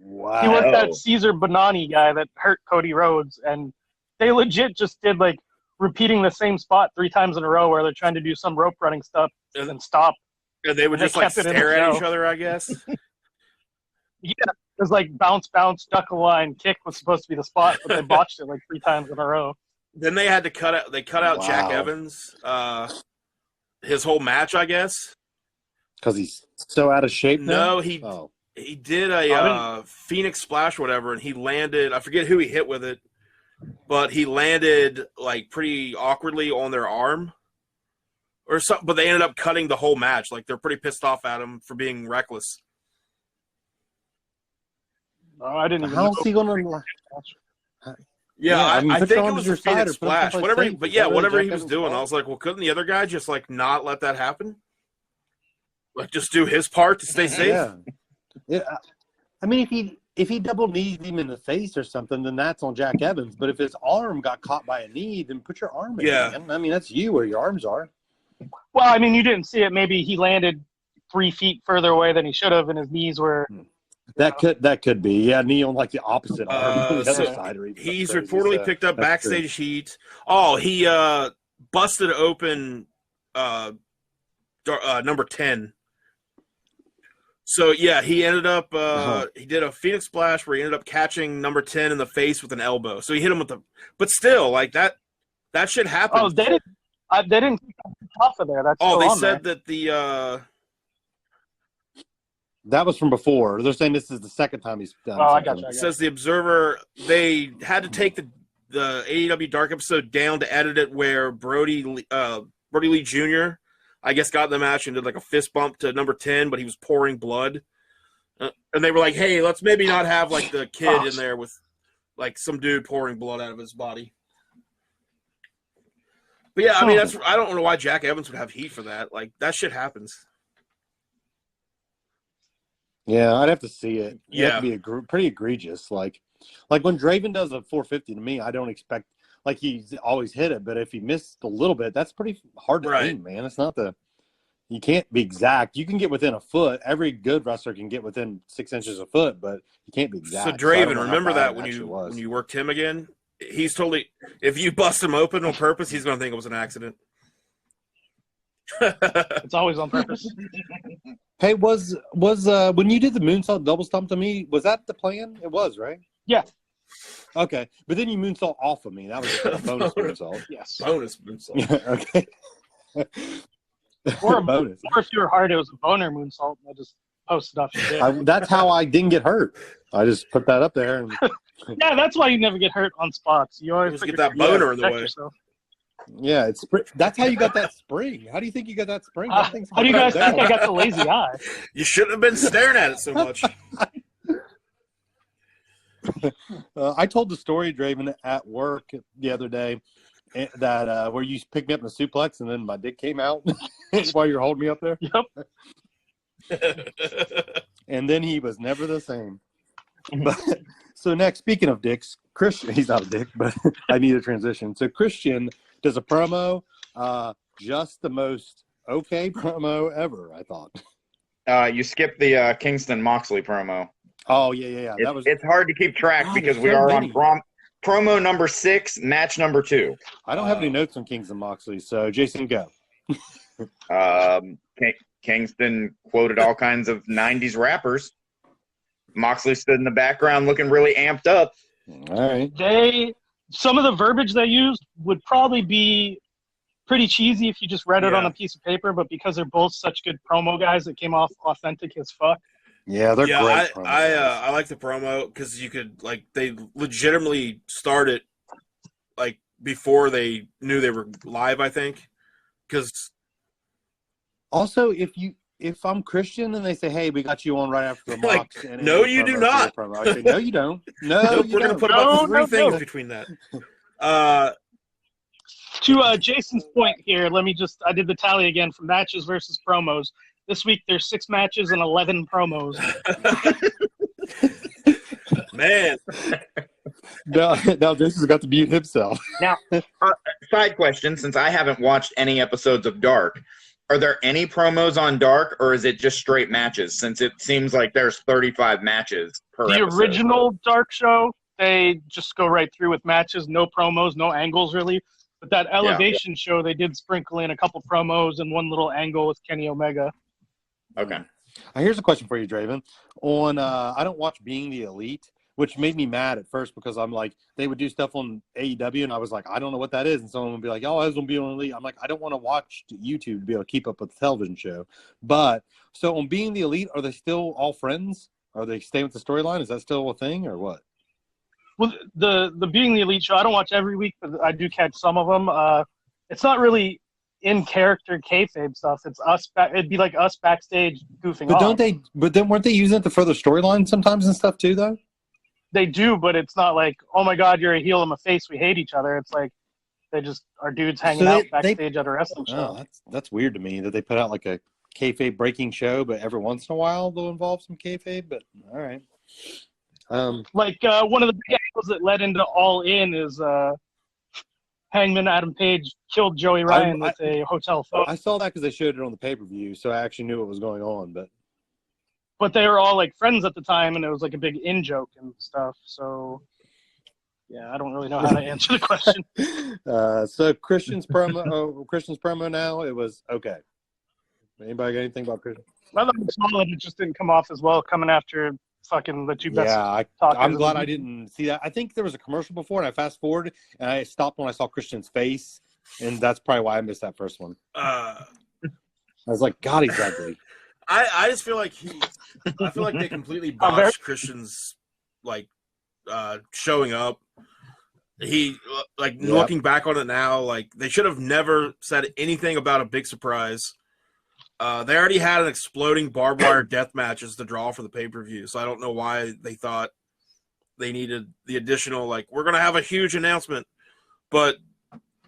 [SPEAKER 1] wow.
[SPEAKER 4] He was that Caesar Bonani guy that hurt Cody Rhodes, and they legit just did like repeating the same spot 3 times in a row where they're trying to do some rope running stuff and stop.
[SPEAKER 2] And they would just like stare at each other, I guess.
[SPEAKER 4] Yeah, it was like bounce, duck a line, kick was supposed to be the spot, but they botched it like 3 times in a row.
[SPEAKER 2] Then they had to cut out Jack Evans, his whole match, I guess.
[SPEAKER 1] Because he's so out of shape now?
[SPEAKER 2] No, he did a Phoenix Splash or whatever, and he landed, I forget who he hit with it, but he landed like pretty awkwardly on their arm or something, but they ended up cutting the whole match. Like they're pretty pissed off at him for being reckless.
[SPEAKER 4] Oh, I didn't even
[SPEAKER 1] How's he going to...
[SPEAKER 2] Yeah, I
[SPEAKER 1] mean,
[SPEAKER 2] think it was a Phoenix Splash. Whatever he was doing, I was like, well, couldn't the other guy just like not let that happen? Like just do his part to stay safe?
[SPEAKER 1] Yeah. I mean, if he double kneed him in the face or something, then that's on Jack Evans. But if his arm got caught by a knee, then put your arm in.
[SPEAKER 2] Yeah.
[SPEAKER 1] Man. I mean, that's you where your arms are.
[SPEAKER 4] Well, I mean, you didn't see it. Maybe he landed 3 feet further away than he should have, and his knees were.
[SPEAKER 1] That could be. Yeah, knee on like the opposite arm. On the other side or
[SPEAKER 2] he's reportedly picked up backstage heat. Oh, he busted open number 10. So yeah, he ended up he did a Phoenix Splash where he ended up catching number 10 in the face with an elbow. So he hit him with but still, like that shit happened.
[SPEAKER 4] Oh, they didn't off of there. That's
[SPEAKER 2] they said that the
[SPEAKER 1] That was from before. They're saying this is the second time he's done.
[SPEAKER 4] I got you.
[SPEAKER 2] It says the Observer, they had to take the AEW Dark episode down to edit it where Brody Lee Jr., I guess, got in the match and did like a fist bump to number 10, but he was pouring blood. And they were like, hey, let's maybe not have like the kid in there with like some dude pouring blood out of his body. But yeah, I mean, I don't know why Jack Evans would have heat for that. Like, that shit happens.
[SPEAKER 1] Yeah, I'd have to see it.
[SPEAKER 2] Yeah.
[SPEAKER 1] It'd be pretty egregious. Like when Draven does a 450 to me, I don't expect like he's always hit it, but if he missed a little bit, that's pretty hard to aim, man. It's not you can't be exact. You can get within a foot. Every good wrestler can get within 6 inches a foot, but you can't be exact.
[SPEAKER 2] So Draven, remember that when you worked him again? He's totally, if you bust him open on purpose, he's going to think it was an accident.
[SPEAKER 4] It's always on purpose.
[SPEAKER 1] Hey, was when you did the moonsault double stomp to me, was that the plan? It was, right?
[SPEAKER 4] Yeah.
[SPEAKER 1] Okay, but then you moonsault off of me. That was a bonus moonsault.
[SPEAKER 4] Yes.
[SPEAKER 2] Bonus moonsault.
[SPEAKER 1] Yeah, okay.
[SPEAKER 4] Or
[SPEAKER 1] bonus.
[SPEAKER 4] Or if you were hard, it was a boner moonsault. I just posted off your dick.
[SPEAKER 1] That's how I didn't get hurt. I just put that up there. And...
[SPEAKER 4] Yeah, that's why you never get hurt on spots. You always
[SPEAKER 2] get that boner in the way.
[SPEAKER 4] Yourself.
[SPEAKER 1] Yeah, that's how you got that spring. How do you think you got that spring?
[SPEAKER 4] How do you guys think I got the lazy eye?
[SPEAKER 2] You shouldn't have been staring at it so much.
[SPEAKER 1] I told the story, Draven, at work the other day that where you picked me up in a suplex and then my dick came out while you're holding me up there.
[SPEAKER 4] Yep.
[SPEAKER 1] And then he was never the same. But, so next, speaking of dicks, Christian, he's not a dick, but I need a transition. So Christian does a promo, just the most okay promo ever, I thought.
[SPEAKER 3] You skipped the Kingston Moxley promo.
[SPEAKER 1] Oh, yeah.
[SPEAKER 3] It's hard to keep track because we are on promo number 6, match number 2.
[SPEAKER 1] I don't have any notes on Kingston Moxley, so Jason, go.
[SPEAKER 3] Kingston quoted all kinds of 90s rappers. Moxley stood in the background looking really amped up.
[SPEAKER 1] All right.
[SPEAKER 4] Some of the verbiage they used would probably be pretty cheesy if you just read it on a piece of paper, but because they're both such good promo guys, it came off authentic as fuck.
[SPEAKER 1] Yeah, they're great.
[SPEAKER 2] I like the promo because you could they legitimately started before they knew they were live. I think because
[SPEAKER 1] also if I'm Christian and they say, "Hey, we got you on right after the Mox," and
[SPEAKER 2] no, you do not.
[SPEAKER 1] I say, "No, you don't. No,
[SPEAKER 2] we're going to put about 3 things between that."
[SPEAKER 4] To Jason's point here, I did the tally again for matches versus promos. This week there's 6 matches and 11 promos.
[SPEAKER 2] Man.
[SPEAKER 1] Now Jason's got to mute himself.
[SPEAKER 3] Now, side question, since I haven't watched any episodes of Dark, are there any promos on Dark, or is it just straight matches, since it seems like there's 35 matches per episode?
[SPEAKER 4] The original Dark show, they just go right through with matches, no promos, no angles really. But that Elevation show, they did sprinkle in a couple promos and one little angle with Kenny Omega.
[SPEAKER 3] Okay.
[SPEAKER 1] Here's a question for you, Draven. I don't watch Being the Elite, which made me mad at first because I'm like, they would do stuff on AEW, and I was like, I don't know what that is. And someone would be like, oh, I was going to be on Elite. I'm like, I don't want to watch YouTube to be able to keep up with the television show. But, so on Being the Elite, are they still all friends? Are they staying with the storyline? Is that still a thing, or what?
[SPEAKER 4] Well, the Being the Elite show, I don't watch every week, but I do catch some of them. It's not really in character kayfabe stuff. It's us. It'd be like us backstage goofing off.
[SPEAKER 1] But then weren't they using it to further storyline sometimes and stuff too, though?
[SPEAKER 4] They do, but it's not like, oh my God, you're a heel, I'm a face, we hate each other. It's like they just are dudes hanging out backstage at a wrestling show.
[SPEAKER 1] Oh, that's weird to me that they put out like a kayfabe breaking show, but every once in a while they'll involve some kayfabe. But all right.
[SPEAKER 4] One of the big angles that led into All In is Hangman Adam Page killed Joey Ryan with a hotel phone.
[SPEAKER 1] I saw that because they showed it on the pay-per-view, so I actually knew what was going on.
[SPEAKER 4] But they were all like friends at the time, and it was like a big in-joke and stuff. So, yeah, I don't really know how to answer the question.
[SPEAKER 1] So Christian's promo now, it was okay. Anybody got anything about Christian?
[SPEAKER 4] I thought it was solid. It just didn't come off as well coming after fucking the two best.
[SPEAKER 1] Yeah, I'm glad I didn't see that. I think there was a commercial before, and I fast forwarded, and I stopped when I saw Christian's face, and that's probably why I missed that first one. I was like, God, he's ugly.
[SPEAKER 2] I just feel like I feel like they completely botched Christian's like showing up. He looking back on it now, like they should have never said anything about a big surprise. They already had an exploding barbed wire death match as the draw for the pay-per-view, so I don't know why they thought they needed the additional, like, we're going to have a huge announcement. But,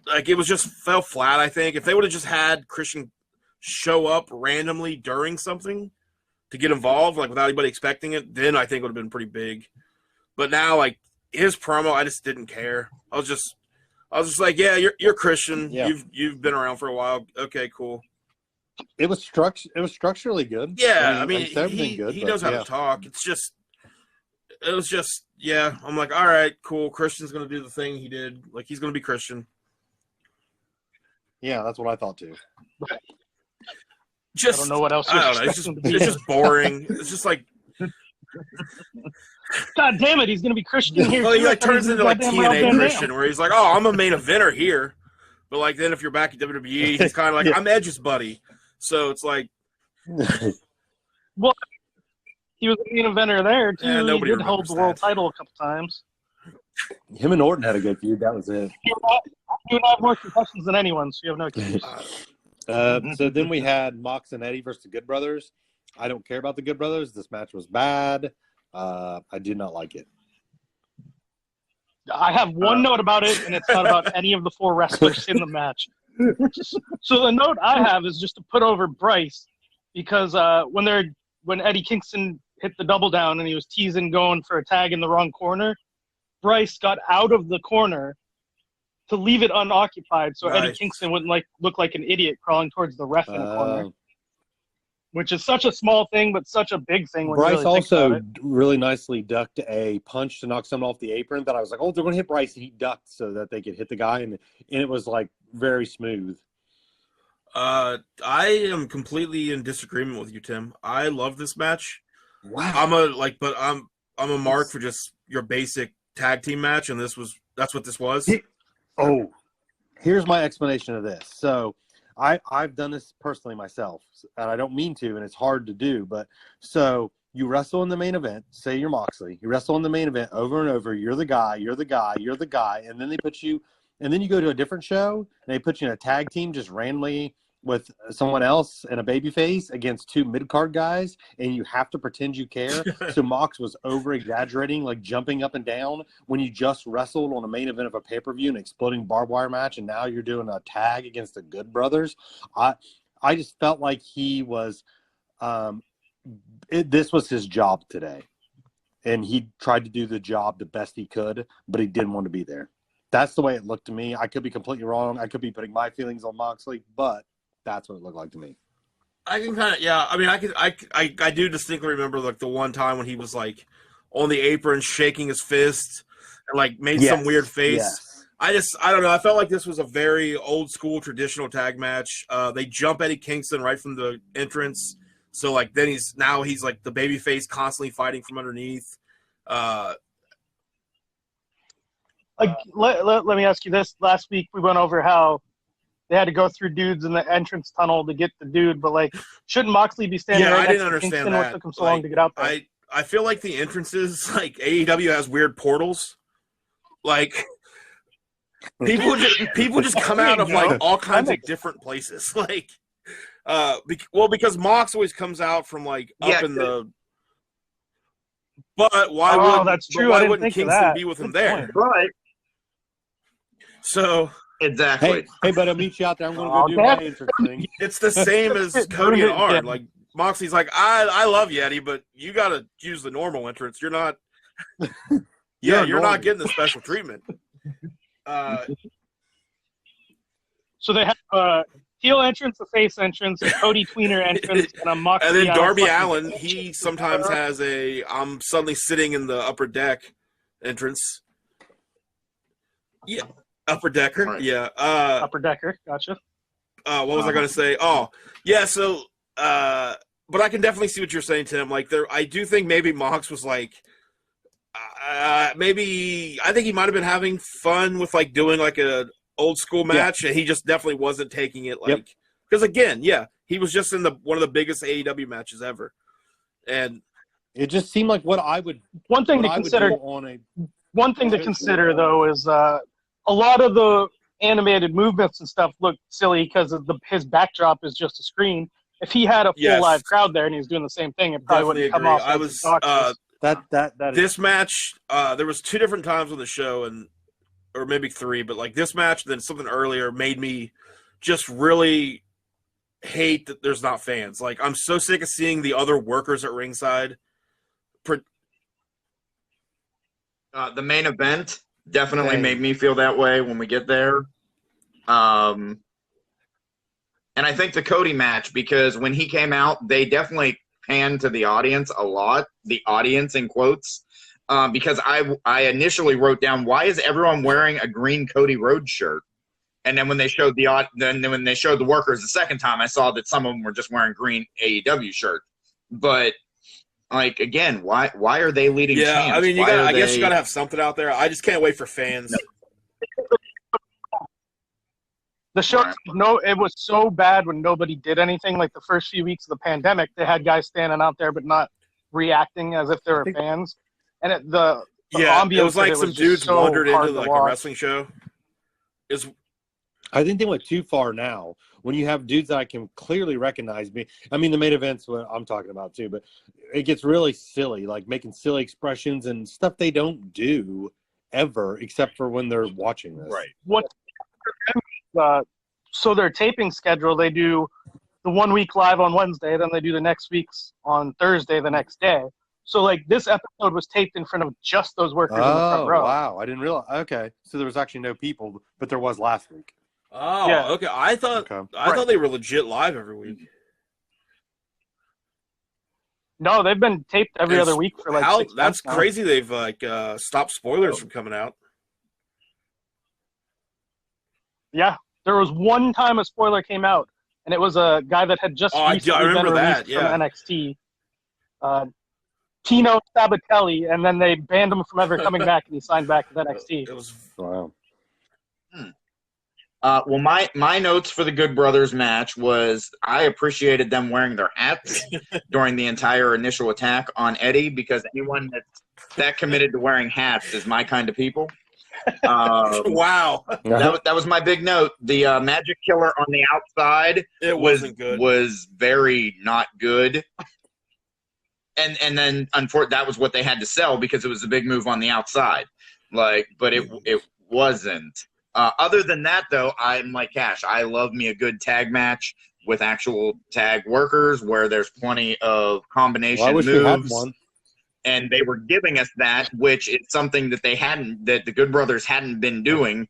[SPEAKER 2] like, it was just fell flat, I think. If they would have just had Christian show up randomly during something to get involved, like, without anybody expecting it, then I think it would have been pretty big. But now, like, his promo, I just didn't care. I was just like, yeah, you're Christian. Yeah. You've been around for a while. Okay, cool.
[SPEAKER 1] It was structurally good.
[SPEAKER 2] Yeah, I mean he knows how to talk. It was just I'm like, all right, cool. Christian's gonna do the thing he did. Like, he's gonna be Christian.
[SPEAKER 1] Yeah, that's what I thought too.
[SPEAKER 2] Just
[SPEAKER 4] I don't know what else.
[SPEAKER 2] I don't know. It's just boring. It's just like,
[SPEAKER 4] God damn it, he's gonna be Christian here.
[SPEAKER 2] Well, he like turns into like TNA Christian, where he's like, oh, I'm a main eventer here, but like then if you're back at WWE, he's kind of like, I'm Edge's buddy. So it's like,
[SPEAKER 4] well, he was a main eventer there too.
[SPEAKER 2] Yeah,
[SPEAKER 4] he did hold the world title a couple times.
[SPEAKER 1] Him and Orton had a good feud. That was it.
[SPEAKER 4] You have more concussions than anyone, so you have no excuse.
[SPEAKER 1] So then we had Mox and Eddie versus the Good Brothers. I don't care about the Good Brothers. This match was bad. I did not like it.
[SPEAKER 4] I have one note about it, and it's not about any of the four wrestlers in the match. So the note I have is just to put over Bryce, because when Eddie Kingston hit the double down and he was teasing going for a tag in the wrong corner, Bryce got out of the corner to leave it unoccupied, so Eddie Kingston wouldn't look like an idiot crawling towards the ref in the corner. Which is such a small thing, but such a big thing. When
[SPEAKER 1] Bryce
[SPEAKER 4] you really
[SPEAKER 1] also
[SPEAKER 4] think about it.
[SPEAKER 1] really nicely ducked a punch to knock someone off the apron that I was like, oh, they're going to hit Bryce. And he ducked so that they could hit the guy, and it was like very smooth.
[SPEAKER 2] I am completely in disagreement with you, Tim. I love this match.
[SPEAKER 1] Wow.
[SPEAKER 2] I'm a mark for just your basic tag team match, and that's what this was.
[SPEAKER 1] Here's my explanation of this. So I've done this personally myself, and I don't mean to, and it's hard to do. But so you wrestle in the main event, say you're Moxley. You wrestle in the main event over and over. You're the guy, and then they put you, and then you go to a different show, and they put you in a tag team just randomly with someone else and a babyface against two mid-card guys, and you have to pretend you care. So Mox was over-exaggerating, like jumping up and down when you just wrestled on a main event of a pay-per-view, an exploding barbed wire match, and now you're doing a tag against the Good Brothers. I just felt like he was this was his job today, and he tried to do the job the best he could, but he didn't want to be there. That's the way it looked to me. I could be completely wrong. I could be putting my feelings on Moxley, but that's what it looked like to me.
[SPEAKER 2] I can kind of, yeah. I mean, I do distinctly remember like the one time when he was like on the apron shaking his fist and like made some weird face. Yes. I don't know. I felt like this was a very old school traditional tag match. They jump Eddie Kingston right from the entrance. So like then he's like the baby face constantly fighting from underneath.
[SPEAKER 4] Let me ask you this. Last week we went over how they had to go through dudes in the entrance tunnel to get the dude, but like, shouldn't Moxley be standing right next to Kingston? What took him so long to get out there?
[SPEAKER 2] I feel like the entrances, like AEW has weird portals. Like people just come out of like all kinds of different places. Like, because Mox always comes out from like up in the. But why would
[SPEAKER 4] that's true?
[SPEAKER 2] Why wouldn't Kingston be with him there?
[SPEAKER 3] Right.
[SPEAKER 2] So.
[SPEAKER 3] Exactly.
[SPEAKER 1] Hey, but I'll meet you out there. I'm going to go do my entrance thing.
[SPEAKER 2] It's the same as Cody and Arn. Like Moxley's like, I love you, Eddie, but you got to use the normal entrance. You're not. You're not getting the special treatment.
[SPEAKER 4] So they have a heel entrance, a face entrance, a Cody Tweener entrance, and a Moxley.
[SPEAKER 2] And then Darby Allin, he sometimes has a I'm suddenly sitting in the upper deck entrance. Yeah. Upper Decker, right. Yeah.
[SPEAKER 4] Upper Decker, gotcha.
[SPEAKER 2] What was I going to say? Oh, yeah. So, but I can definitely see what you're saying, Tim. Like, I do think maybe Mox was like, maybe I think he might have been having fun with like doing like a old school match, and he just definitely wasn't taking it like because again, He was just in one of the biggest AEW matches ever, and
[SPEAKER 1] it just seemed like what I would.
[SPEAKER 4] One thing to consider though is a lot of the animated movements and stuff look silly because his backdrop is just a screen. If he had a full live crowd there and he was doing the same thing, it probably wouldn't come off.
[SPEAKER 2] This match. There was 2 different times on the show, or maybe 3, but like this match, then something earlier made me just really hate that there's not fans. Like, I'm so sick of seeing the other workers at ringside.
[SPEAKER 3] The main event definitely made me feel that way when we get there. And I think the Cody match, because when he came out, they definitely panned to the audience a lot, the audience in quotes, because I initially wrote down, why is everyone wearing a green Cody Rhodes shirt? And then when they showed the workers the second time, I saw that some of them were just wearing green AEW shirts. But like, again, why are they leading chants?
[SPEAKER 2] I mean, I guess you got to have something out there. I just can't wait for fans.
[SPEAKER 3] No.
[SPEAKER 4] The show, it was so bad when nobody did anything. Like the first few weeks of the pandemic, they had guys standing out there but not reacting as if they were fans. And the ambiance,
[SPEAKER 2] it was like some dudes
[SPEAKER 4] so
[SPEAKER 2] wandered into like
[SPEAKER 4] watch.
[SPEAKER 2] a wrestling show.
[SPEAKER 1] I think they went too far now. When you have dudes that I can clearly recognize, I mean, the main event's what I'm talking about too, but it gets really silly, like making silly expressions and stuff they don't do ever, except for when they're watching this.
[SPEAKER 3] Right.
[SPEAKER 4] So their taping schedule, they do the 1 week live on Wednesday, then they do the next week's on Thursday the next day. So like this episode was taped in front of just those workers in the front row.
[SPEAKER 1] Oh, wow. I didn't realize. Okay. So there was actually no people, but there was last week.
[SPEAKER 2] Oh, yeah. Okay. I thought they were legit live every week.
[SPEAKER 4] No, they've been taped every other week for like 6 months.
[SPEAKER 2] That's crazy. They've like stopped spoilers from coming out.
[SPEAKER 4] Yeah, there was one time a spoiler came out, and it was a guy that had just recently been released from NXT, Tino Sabatelli, and then they banned him from ever coming back, and he signed back with NXT.
[SPEAKER 2] It was
[SPEAKER 1] wow.
[SPEAKER 3] Well, my notes for the Good Brothers match was I appreciated them wearing their hats during the entire initial attack on Eddie, because anyone that's that committed to wearing hats is my kind of people.
[SPEAKER 2] Wow.
[SPEAKER 3] That was my big note. The Magic Killer on the outside
[SPEAKER 2] wasn't good.
[SPEAKER 3] Was very not good. And then unfortunately that was what they had to sell because it was a big move on the outside. Like, but it wasn't. Other than that though, I'm like Cash. I love me a good tag match with actual tag workers where there's plenty of combination moves. We had one. And they were giving us that, which is something that that the Good Brothers hadn't been doing,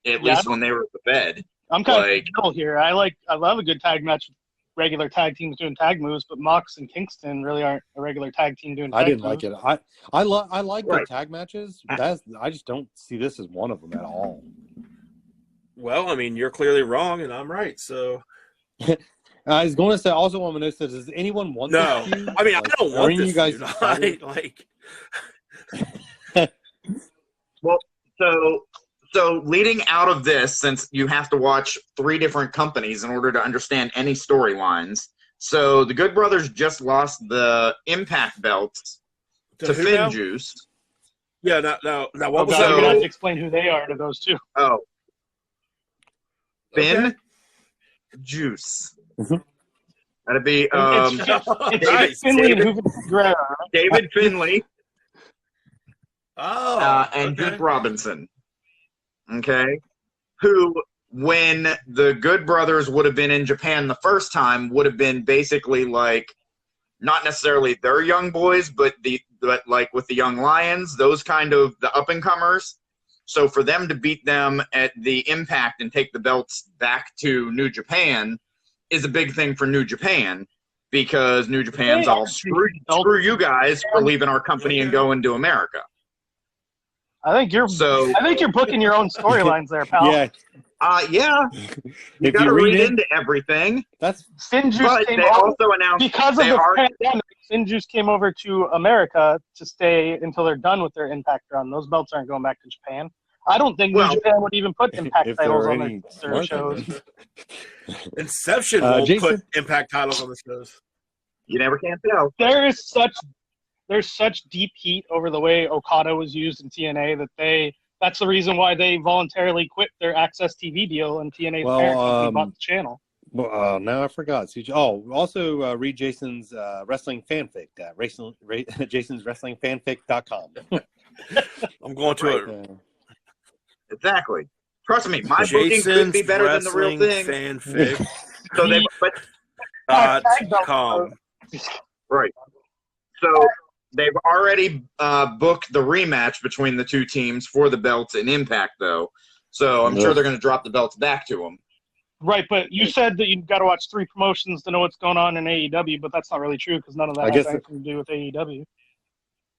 [SPEAKER 3] at least when they were at the Fed.
[SPEAKER 4] I'm kind of in the middle here. I love a good tag match with regular tag teams doing tag moves, but Mox and Kingston really aren't a regular tag team doing tag moves.
[SPEAKER 1] I didn't like it. I like the tag matches. I just don't see this as one of them at all.
[SPEAKER 2] Well, I mean, you're clearly wrong, and I'm right, so...
[SPEAKER 1] I was going to say, also want to know, does anyone want this feud?
[SPEAKER 2] I mean, I don't want this
[SPEAKER 1] you guys
[SPEAKER 3] Well, so leading out of this, since you have to watch 3 different companies in order to understand any storylines, so the Good Brothers just lost the Impact belts to Finn Juice.
[SPEAKER 2] Yeah, now what was
[SPEAKER 4] that? You're going to have to explain who they are to those two.
[SPEAKER 3] Oh. Finn Juice.
[SPEAKER 1] Mm-hmm.
[SPEAKER 3] That'd be
[SPEAKER 4] David Finley and Hoover.
[SPEAKER 3] David Finley.
[SPEAKER 2] And
[SPEAKER 3] Duke Robinson. Okay. Who, when the Good Brothers would have been in Japan the first time, would have been basically like, not necessarily their young boys, but like with the Young Lions, those kind of the up and comers. So for them to beat them at the Impact and take the belts back to New Japan is a big thing for New Japan, because New Japan's all screw you guys for leaving our company and going to America.
[SPEAKER 4] I think you're booking your own storylines there, pal.
[SPEAKER 1] Yeah.
[SPEAKER 3] Yeah. You got to read into everything.
[SPEAKER 1] That's
[SPEAKER 4] Finjuice
[SPEAKER 3] came also announced
[SPEAKER 4] because of the pandemic. Finjuice came over to America to stay until they're done with their Impact run. Those belts aren't going back to Japan. I don't think New Japan would even put Impact
[SPEAKER 1] if
[SPEAKER 4] titles
[SPEAKER 1] there are
[SPEAKER 4] on
[SPEAKER 1] any
[SPEAKER 4] their
[SPEAKER 1] smart
[SPEAKER 4] shows.
[SPEAKER 1] than
[SPEAKER 2] Inception will
[SPEAKER 1] Jason?
[SPEAKER 2] put Impact titles on the shows.
[SPEAKER 3] You never can tell.
[SPEAKER 4] There's such deep heat over the way Okada was used in TNA that that's the reason why they voluntarily quit their Access TV deal, and TNA's parent company bought the channel.
[SPEAKER 1] Well, now I forgot. Also read Jason's wrestling fanfic at Jason's wrestlingfanfic.com.
[SPEAKER 2] I'm going to it.
[SPEAKER 3] Exactly. Trust me, my booking could be better than the real thing.
[SPEAKER 2] Fanfic.
[SPEAKER 3] So they, but
[SPEAKER 2] .com.
[SPEAKER 3] Right. So they've already booked the rematch between the two teams for the belts in Impact, though. So I'm sure they're going to drop the belts back to them.
[SPEAKER 4] Right, but you said that you've got to watch 3 promotions to know what's going on in AEW, but that's not really true because none of that has anything to do with AEW.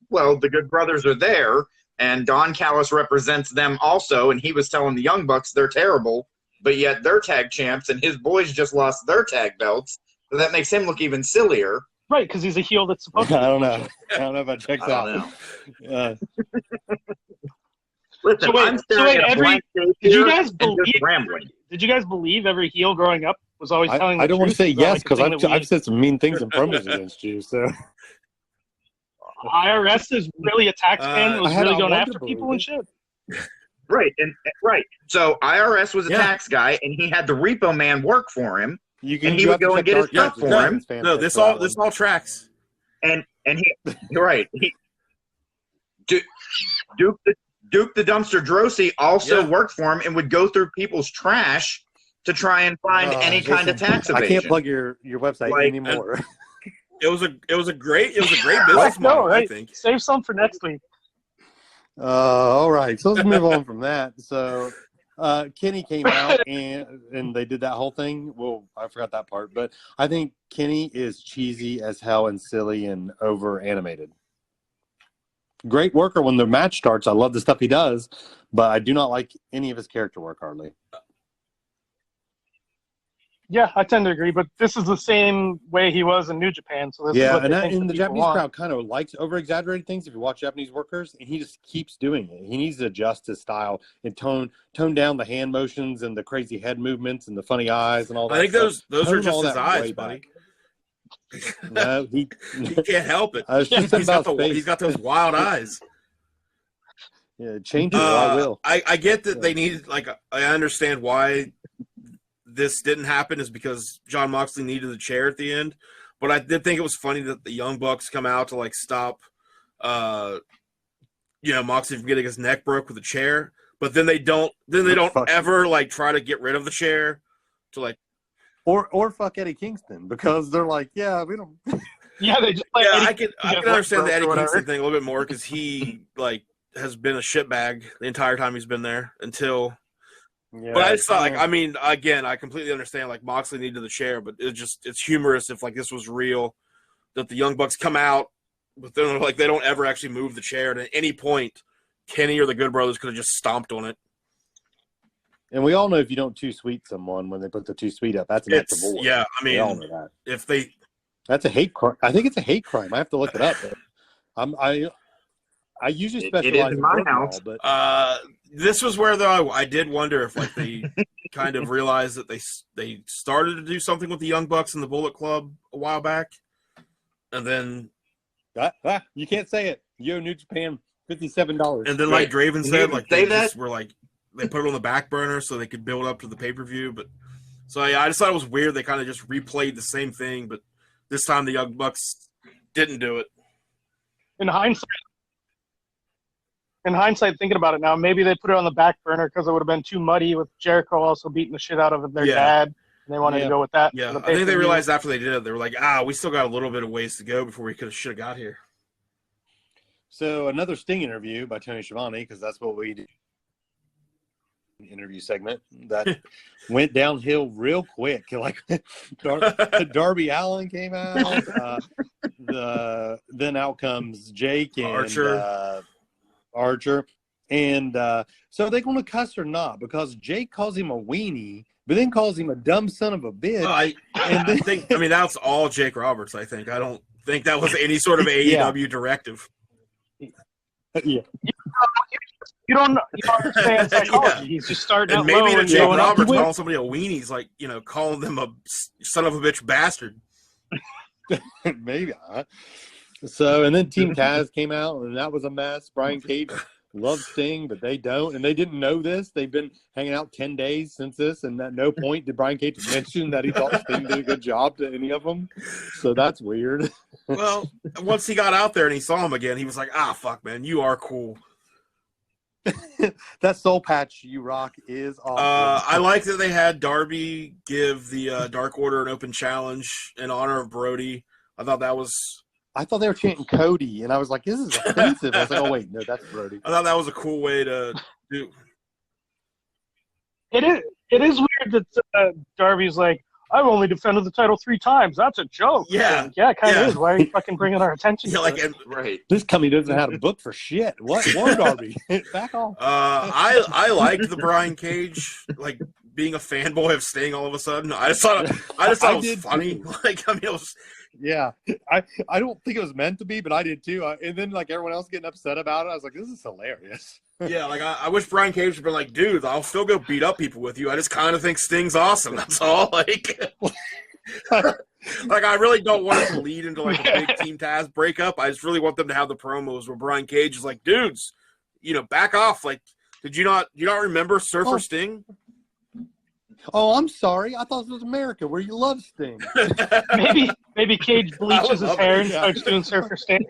[SPEAKER 3] Well, the Good Brothers are there, and Don Callis represents them also, and he was telling the Young Bucks they're terrible, but yet they're tag champs, and his boys just lost their tag belts, so that makes him look even sillier.
[SPEAKER 4] Right, because he's a heel that's supposed to.
[SPEAKER 1] I don't know if that checks out.
[SPEAKER 3] Listen, I'm staring at a blank page here and just rambling.
[SPEAKER 4] Did you guys believe every heel growing up was always telling the
[SPEAKER 1] I don't want to say yes because
[SPEAKER 4] like
[SPEAKER 1] I've said some mean things in promos against you. So
[SPEAKER 4] IRS is really a tax man that was really going after people and shit.
[SPEAKER 3] Right, right. So IRS was a tax guy, and he had the Repo Man work for him, and he would go and get his stuff for him.
[SPEAKER 2] No, this all tracks.
[SPEAKER 3] And you're right. Duke the Dumpster Drosy also worked for him and would go through people's trash to try and find any kind of tax evasion.
[SPEAKER 1] I can't plug your website anymore.
[SPEAKER 2] It was a great business model, right? I think.
[SPEAKER 4] Save some for next week.
[SPEAKER 1] All right, so let's move on from that. So Kenny came out and they did that whole thing. Well, I forgot that part, but I think Kenny is cheesy as hell and silly and over animated. Great worker when the match starts. I love the stuff he does, but I do not like any of his character work hardly.
[SPEAKER 4] Yeah, I tend to agree, but this is the same way he was in New Japan. So this is what
[SPEAKER 1] the Japanese crowd kind of likes over-exaggerated things if you watch Japanese workers, and he just keeps doing it. He needs to adjust his style and tone down the hand motions and the crazy head movements and the funny eyes and all that.
[SPEAKER 2] I think those are just his eyes, buddy.
[SPEAKER 1] No, he
[SPEAKER 2] can't help it. He's got those wild eyes.
[SPEAKER 1] Yeah, change it. I will.
[SPEAKER 2] I get that they need, I understand why this didn't happen is because Jon Moxley needed the chair at the end, but I did think it was funny that the Young Bucks come out to stop, Moxley from getting his neck broke with a chair, but then they don't ever try to get rid of the chair to
[SPEAKER 1] Or fuck Eddie Kingston because they're we don't.
[SPEAKER 4] Yeah, they just
[SPEAKER 2] I can understand the Eddie Kingston thing a little bit more because he has been a shitbag the entire time he's been there until. Yeah, but I just thought again, I completely understand Moxley needed the chair, but it's humorous if this was real that the Young Bucks come out, but then they don't ever actually move the chair, and at any point Kenny or the Good Brothers could have just stomped on it.
[SPEAKER 1] And we all know if you don't too sweet someone when they put the too sweet up, that's an act of war.
[SPEAKER 2] Yeah,
[SPEAKER 1] we all know that.
[SPEAKER 2] That's
[SPEAKER 1] a hate crime. I think it's a hate crime. I have to look it up. I usually specialize in my house, but
[SPEAKER 2] this was where though I did wonder if they kind of realized that they started to do something with the Young Bucks and the Bullet Club a while back, and then
[SPEAKER 1] you can't say it. Yo, New Japan, $57,
[SPEAKER 2] and then Draven said they just were they put it on the back burner so they could build up to the pay-per-view. But I just thought it was weird. They kind of just replayed the same thing, but this time the Young Bucks didn't do it.
[SPEAKER 4] In hindsight, thinking about it now, maybe they put it on the back burner because it would have been too muddy with Jericho also beating the shit out of their dad. And they wanted to go with that.
[SPEAKER 2] Yeah, I think they realized after they did it, they were we still got a little bit of ways to go before we should have got here.
[SPEAKER 1] So another Sting interview by Tony Schiavone, because that's what we do. Interview segment that went downhill real quick. Darby Allin came out. Then out comes Jake and Archer. And so are they going to cuss or not? Because Jake calls him a weenie, but then calls him a dumb son of a bitch.
[SPEAKER 2] I think that's all Jake Roberts. I think. I don't think that was any sort of AEW directive.
[SPEAKER 1] Yeah.
[SPEAKER 4] don't understand psychology.
[SPEAKER 2] Yeah.
[SPEAKER 4] He's just starting
[SPEAKER 2] And
[SPEAKER 4] out low
[SPEAKER 2] maybe to
[SPEAKER 4] and
[SPEAKER 2] Jake
[SPEAKER 4] going up.
[SPEAKER 2] Roberts calling somebody a weenie is like, calling them a son of a bitch bastard.
[SPEAKER 1] Maybe. So, and then Team Taz came out, and that was a mess. Brian Cage loves Sting, but they don't, and they didn't know this. They've been hanging out 10 days since this, and at no point did Brian Cage mention that he thought Sting did a good job to any of them. So that's weird.
[SPEAKER 2] Well, once he got out there and he saw him again, he was like, fuck, man, you are cool.
[SPEAKER 1] That soul patch you rock is awesome.
[SPEAKER 2] I like that they had Darby give the Dark Order an open challenge in honor of Brody. I thought they were chanting Cody, and I was like, this is offensive. I was like, oh, wait, no, that's Brody. I thought that was a cool way to do.
[SPEAKER 4] It is weird that Darby's like, I've only defended the title 3 times. That's a joke.
[SPEAKER 2] Yeah.
[SPEAKER 4] Like, yeah, it kind of is. Why are you fucking bringing our attention to it?
[SPEAKER 3] Right.
[SPEAKER 1] This company doesn't have a book for shit. What? War Darby. Back off.
[SPEAKER 2] I liked the Brian Cage, like, being a fanboy of Sting all of a sudden. I just thought it was funny.
[SPEAKER 1] Too.
[SPEAKER 2] Like, I mean, it was...
[SPEAKER 1] Yeah, I don't think it was meant to be, but I did too. And then like everyone else getting upset about it, I was like, this is hilarious.
[SPEAKER 2] Yeah, like I wish Brian Cage had been like, dude, I'll still go beat up people with you. I just kind of think Sting's awesome. That's all. Like, like I really don't want it to lead into like a big Team Taz breakup. I just really want them to have the promos where Brian Cage is like, dudes, back off. Like, did you not remember Surfer Sting?
[SPEAKER 1] Oh, I'm sorry. I thought this was America where you love Sting.
[SPEAKER 4] maybe Cage bleaches his hair and starts doing Surfer Sting.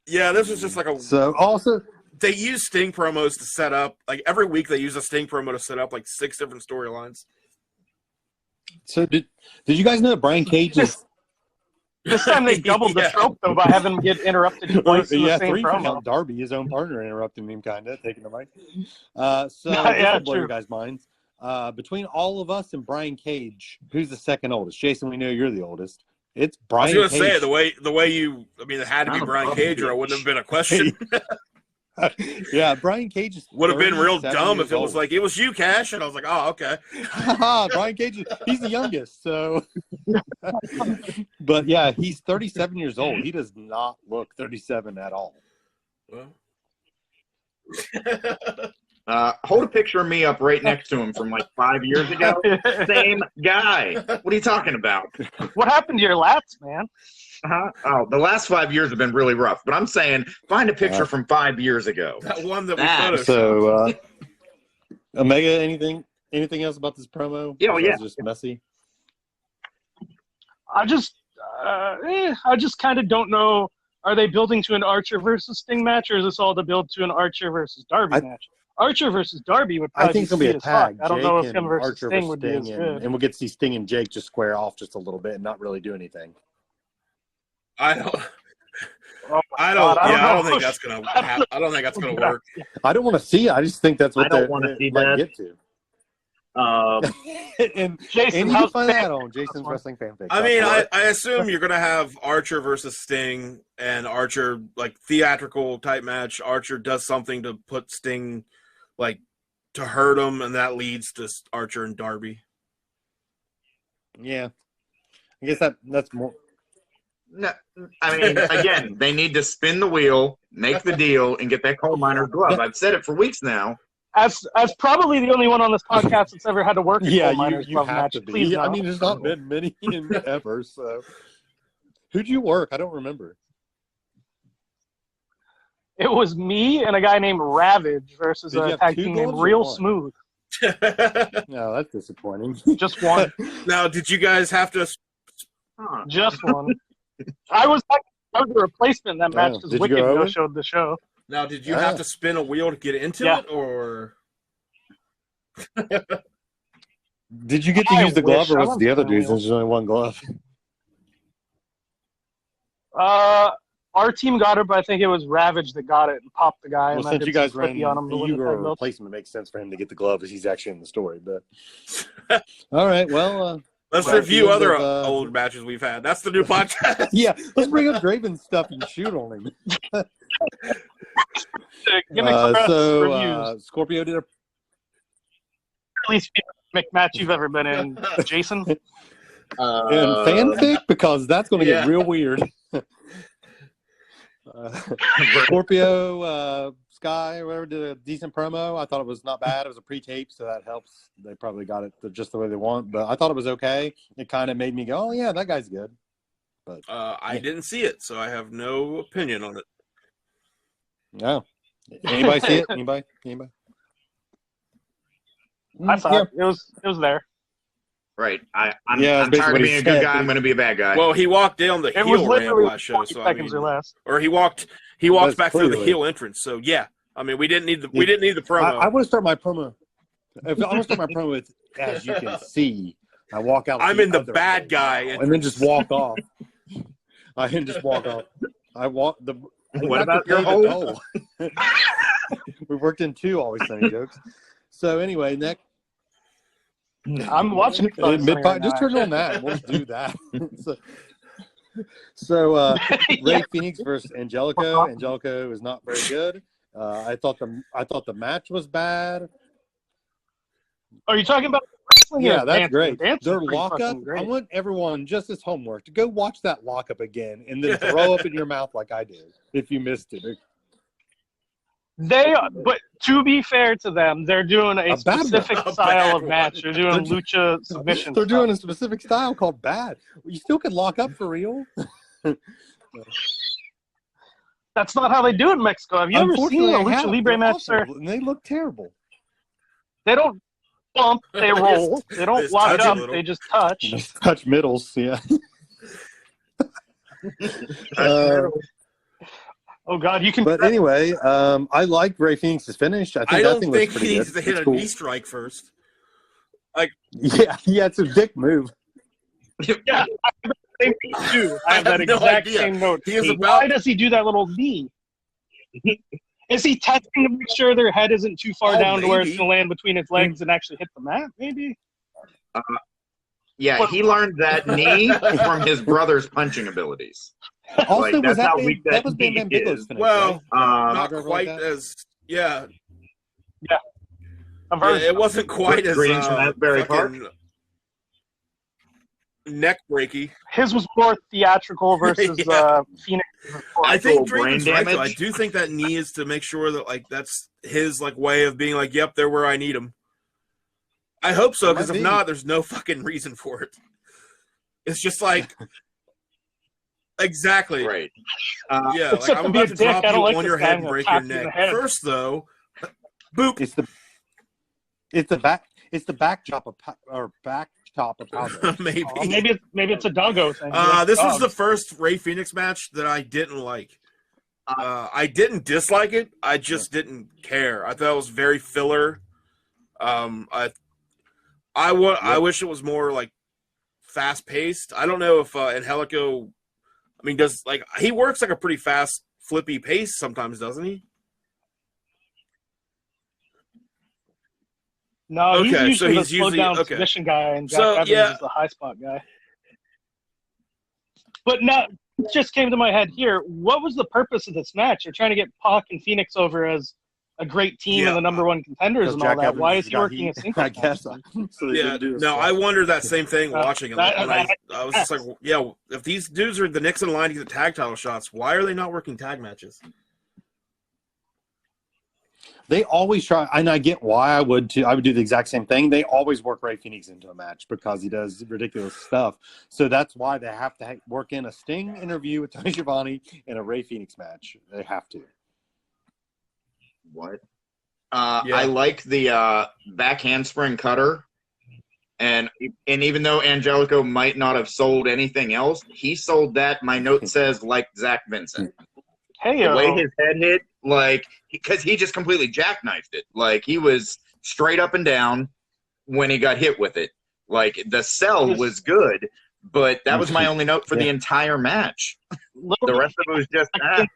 [SPEAKER 2] Yeah, this was just like a.
[SPEAKER 1] So also,
[SPEAKER 2] they use Sting promos to set up, like every week they use a Sting promo to set up like 6 different storylines.
[SPEAKER 1] So did you guys know that Brian Cage is?
[SPEAKER 4] This time they doubled the trope though by having him get interrupted twice in the same
[SPEAKER 1] 3
[SPEAKER 4] promo.
[SPEAKER 1] Darby, his own partner, interrupting him, kind of taking the mic. So
[SPEAKER 4] Yeah,
[SPEAKER 1] this will blow
[SPEAKER 4] true.
[SPEAKER 1] your guys' minds. Between all of us and Brian Cage, who's the second oldest? Jason, we know you're the oldest. It's Brian.
[SPEAKER 2] I was
[SPEAKER 1] Cage.
[SPEAKER 2] going to say the way you. I mean, it had to be Brian Cage, or it wouldn't have been a question.
[SPEAKER 1] Yeah, Brian Cage
[SPEAKER 2] would have been real
[SPEAKER 1] 37
[SPEAKER 2] dumb if
[SPEAKER 1] years
[SPEAKER 2] it was
[SPEAKER 1] old.
[SPEAKER 2] like it was you, Cash, and I was like, oh, okay.
[SPEAKER 1] Brian Cage, he's the youngest, so. But yeah, he's 37 years old. He does not look 37 at all.
[SPEAKER 2] Well.
[SPEAKER 3] Hold a picture of me up right next to him from like 5 years ago. Same guy. What are you talking about?
[SPEAKER 4] What happened to your lats, man?
[SPEAKER 3] Oh, the last 5 years have been really rough. But I'm saying, find a picture from 5 years ago.
[SPEAKER 2] That one that we photoshopped.
[SPEAKER 1] So, Omega, anything else about this promo?
[SPEAKER 3] Yeah, yeah.
[SPEAKER 1] Just messy.
[SPEAKER 4] I just kind of don't know. Are they building to an Archer versus Sting match, or is this all to build to an Archer versus Darby match? Archer versus Darby would probably
[SPEAKER 1] I think it's going to be a tag.
[SPEAKER 4] I don't know if
[SPEAKER 1] Jake
[SPEAKER 4] him versus
[SPEAKER 1] Archer
[SPEAKER 4] Sting would be as
[SPEAKER 1] Sting,
[SPEAKER 4] good.
[SPEAKER 1] and we'll get to see Sting and Jake just square off just a little bit and not really do anything.
[SPEAKER 2] I don't think that's gonna. I don't think that's gonna work.
[SPEAKER 1] I don't want to see it. I just think that's what
[SPEAKER 3] I don't want to see
[SPEAKER 1] might
[SPEAKER 3] that.
[SPEAKER 1] get to. And
[SPEAKER 4] Jason,
[SPEAKER 1] you can
[SPEAKER 4] how's
[SPEAKER 1] find that on Jason's Wrestling Fanfic.
[SPEAKER 2] I mean, I assume you're gonna have Archer versus Sting, and Archer like theatrical type match. Archer does something to put Sting, like, to hurt him, and that leads to Archer and Darby.
[SPEAKER 1] Yeah, I guess that's more.
[SPEAKER 3] No, I mean, again, they need to spin the wheel, make the deal, and get that coal miner's glove. I've said it for weeks now.
[SPEAKER 4] As probably the only one on this podcast that's ever had to work a
[SPEAKER 1] Yeah,
[SPEAKER 4] coal miner's
[SPEAKER 1] you
[SPEAKER 4] glove
[SPEAKER 1] have
[SPEAKER 4] match.
[SPEAKER 1] to be.
[SPEAKER 4] Please,
[SPEAKER 1] I
[SPEAKER 4] no.
[SPEAKER 1] mean, there's not been many ever. So, who'd you work? I don't remember.
[SPEAKER 4] It was me and a guy named Ravage versus
[SPEAKER 1] Did you
[SPEAKER 4] a
[SPEAKER 1] have
[SPEAKER 4] tag
[SPEAKER 1] 2
[SPEAKER 4] team named
[SPEAKER 1] gloves or
[SPEAKER 4] Real
[SPEAKER 1] 1?
[SPEAKER 4] Smooth.
[SPEAKER 1] No, that's disappointing.
[SPEAKER 4] Just one.
[SPEAKER 2] Now, did you guys have to?
[SPEAKER 4] Just one. I was the replacement in that match because
[SPEAKER 1] Did you
[SPEAKER 4] Wicked
[SPEAKER 1] go over?
[SPEAKER 4] no-showed the show.
[SPEAKER 2] Now, did you have to spin a wheel to get into it, or?
[SPEAKER 1] Did you get to use the glove, or was it the other dudes? There's only one glove.
[SPEAKER 4] Our team got it, but I think it was Ravage that got it and popped the guy.
[SPEAKER 1] Well,
[SPEAKER 4] and I
[SPEAKER 1] since
[SPEAKER 4] did
[SPEAKER 1] you guys
[SPEAKER 4] some
[SPEAKER 1] ran,
[SPEAKER 4] flippy on him to win
[SPEAKER 1] you
[SPEAKER 4] the
[SPEAKER 1] were
[SPEAKER 4] tag
[SPEAKER 1] a
[SPEAKER 4] belts.
[SPEAKER 1] replacement. It makes sense for him to get the glove, as he's actually in the story. But all right, well,
[SPEAKER 2] let's
[SPEAKER 1] that's
[SPEAKER 2] review
[SPEAKER 1] the end
[SPEAKER 2] other
[SPEAKER 1] of,
[SPEAKER 2] old matches we've had. That's the new podcast.
[SPEAKER 1] Yeah, let's bring up Draven's stuff and shoot on him. Scorpio did a
[SPEAKER 4] At least match you've ever been in, Jason.
[SPEAKER 1] in fanfic, because that's going to get real weird. Scorpio Sky, or whatever, did a decent promo. I thought it was not bad. It was a pre-tape, so that helps. They probably got it just the way they want, but I thought it was okay. It kind of made me go, "Oh yeah, that guy's good." But
[SPEAKER 2] I didn't see it, so I have no opinion on it.
[SPEAKER 1] no, anybody see it? Anybody?
[SPEAKER 4] I thought it was there.
[SPEAKER 3] Right. I'm
[SPEAKER 1] Yeah,
[SPEAKER 3] tired of being a good guy. I'm going to be a bad guy.
[SPEAKER 2] Well, he walked down the
[SPEAKER 4] It was
[SPEAKER 2] heel ramp
[SPEAKER 4] literally
[SPEAKER 2] last show, so I
[SPEAKER 4] seconds or
[SPEAKER 2] mean,
[SPEAKER 4] less.
[SPEAKER 2] or he walked
[SPEAKER 1] That's
[SPEAKER 2] back through the
[SPEAKER 1] clearly.
[SPEAKER 2] heel entrance. So yeah, I mean, we didn't need the promo.
[SPEAKER 1] I want to start my promo. If I want to start my promo with, as you can see, I walk out.
[SPEAKER 2] I'm in the bad guy,
[SPEAKER 1] and then just walk off. I can just walk off. I walk the.
[SPEAKER 3] What about your hole?
[SPEAKER 1] We worked in 2 Always Sunny jokes. So anyway, next.
[SPEAKER 4] I'm watching it.
[SPEAKER 1] Mid-pod, just turn on that. We'll do that. so Ray Phoenix versus Angelico. Angelico is not very good. I thought the match was bad.
[SPEAKER 4] Are you talking about wrestling?
[SPEAKER 1] Yeah, that's great.
[SPEAKER 4] Their
[SPEAKER 1] Their lockup. I want everyone, just as homework, to go watch that lockup again and then throw up in your mouth like I did if you missed it.
[SPEAKER 4] But to be fair to them, they're doing a specific style of match. They're doing lucha submission.
[SPEAKER 1] They're doing a specific style called bad. You still can lock up for real.
[SPEAKER 4] That's not how they do it in Mexico. Have you ever seen a lucha libre match there?
[SPEAKER 1] And they look terrible.
[SPEAKER 4] They don't bump, they roll. They don't lock up, they just touch.
[SPEAKER 1] Just touch middles, yeah.
[SPEAKER 4] Oh God, you can.
[SPEAKER 1] But anyway, I like Ray Phoenix's finish. I
[SPEAKER 2] don't think he needs to hit a knee strike first.
[SPEAKER 1] Yeah, it's a dick move.
[SPEAKER 4] Yeah, I have the same thing too. I have that exact same note. Why does he do that little knee? Is he testing to make sure their head isn't too far down to where it's going to land between his legs and actually hit the mat? Maybe.
[SPEAKER 3] Yeah, he learned that knee from his brother's punching abilities.
[SPEAKER 1] Also, that was Bam Bam Bigelow's finish,
[SPEAKER 2] well,
[SPEAKER 1] right?
[SPEAKER 2] not quite as
[SPEAKER 4] Yeah.
[SPEAKER 2] It wasn't quite as
[SPEAKER 3] Greens from Asbury Park.
[SPEAKER 2] Neck breaky.
[SPEAKER 4] His was more theatrical versus Phoenix.
[SPEAKER 2] I think Draven's right, though. I do think that knee is to make sure that that's his way of being yep, they're where I need them. I hope so, because if not, there's no fucking reason for it. It's just exactly
[SPEAKER 3] right.
[SPEAKER 2] Yeah, I'm about to drop you on your head and break your neck. First, though, boop.
[SPEAKER 1] It's the back chop of powder.
[SPEAKER 2] Maybe.
[SPEAKER 4] Maybe it's a doggo thing.
[SPEAKER 2] This was the first Ray Phoenix match that I didn't like. I didn't dislike it. I just didn't care. I thought it was very filler. I wish it was more fast paced. I don't know if Angelico. I mean, does he works a pretty fast, flippy pace sometimes, doesn't he?
[SPEAKER 4] No, he's usually the slowed down submission guy, and Jack Evans is the high spot guy. But it just came to my head here. What was the purpose of this match? They're trying to get Pac and Phoenix over as a great team and the number one contenders and all that. Why is he working a single?
[SPEAKER 1] I guess.
[SPEAKER 2] I wondered that same thing watching it. I was just if these dudes are the next in line to get the tag title shots, why are they not working tag matches?
[SPEAKER 1] They always try, and I get why I would too. I would do the exact same thing. They always work Ray Phoenix into a match because he does ridiculous stuff. So that's why they have to work in a Sting interview with Tony Schiavone and a Ray Phoenix match. They have to.
[SPEAKER 3] What? I like the back handspring cutter, and even though Angelico might not have sold anything else, he sold that. My note says like Zach Vincent.
[SPEAKER 4] Hey,
[SPEAKER 3] the way his head hit, because he just completely jackknifed it. He was straight up and down when he got hit with it. The sell was good, but that was my only note for the entire match. The rest of it was just that.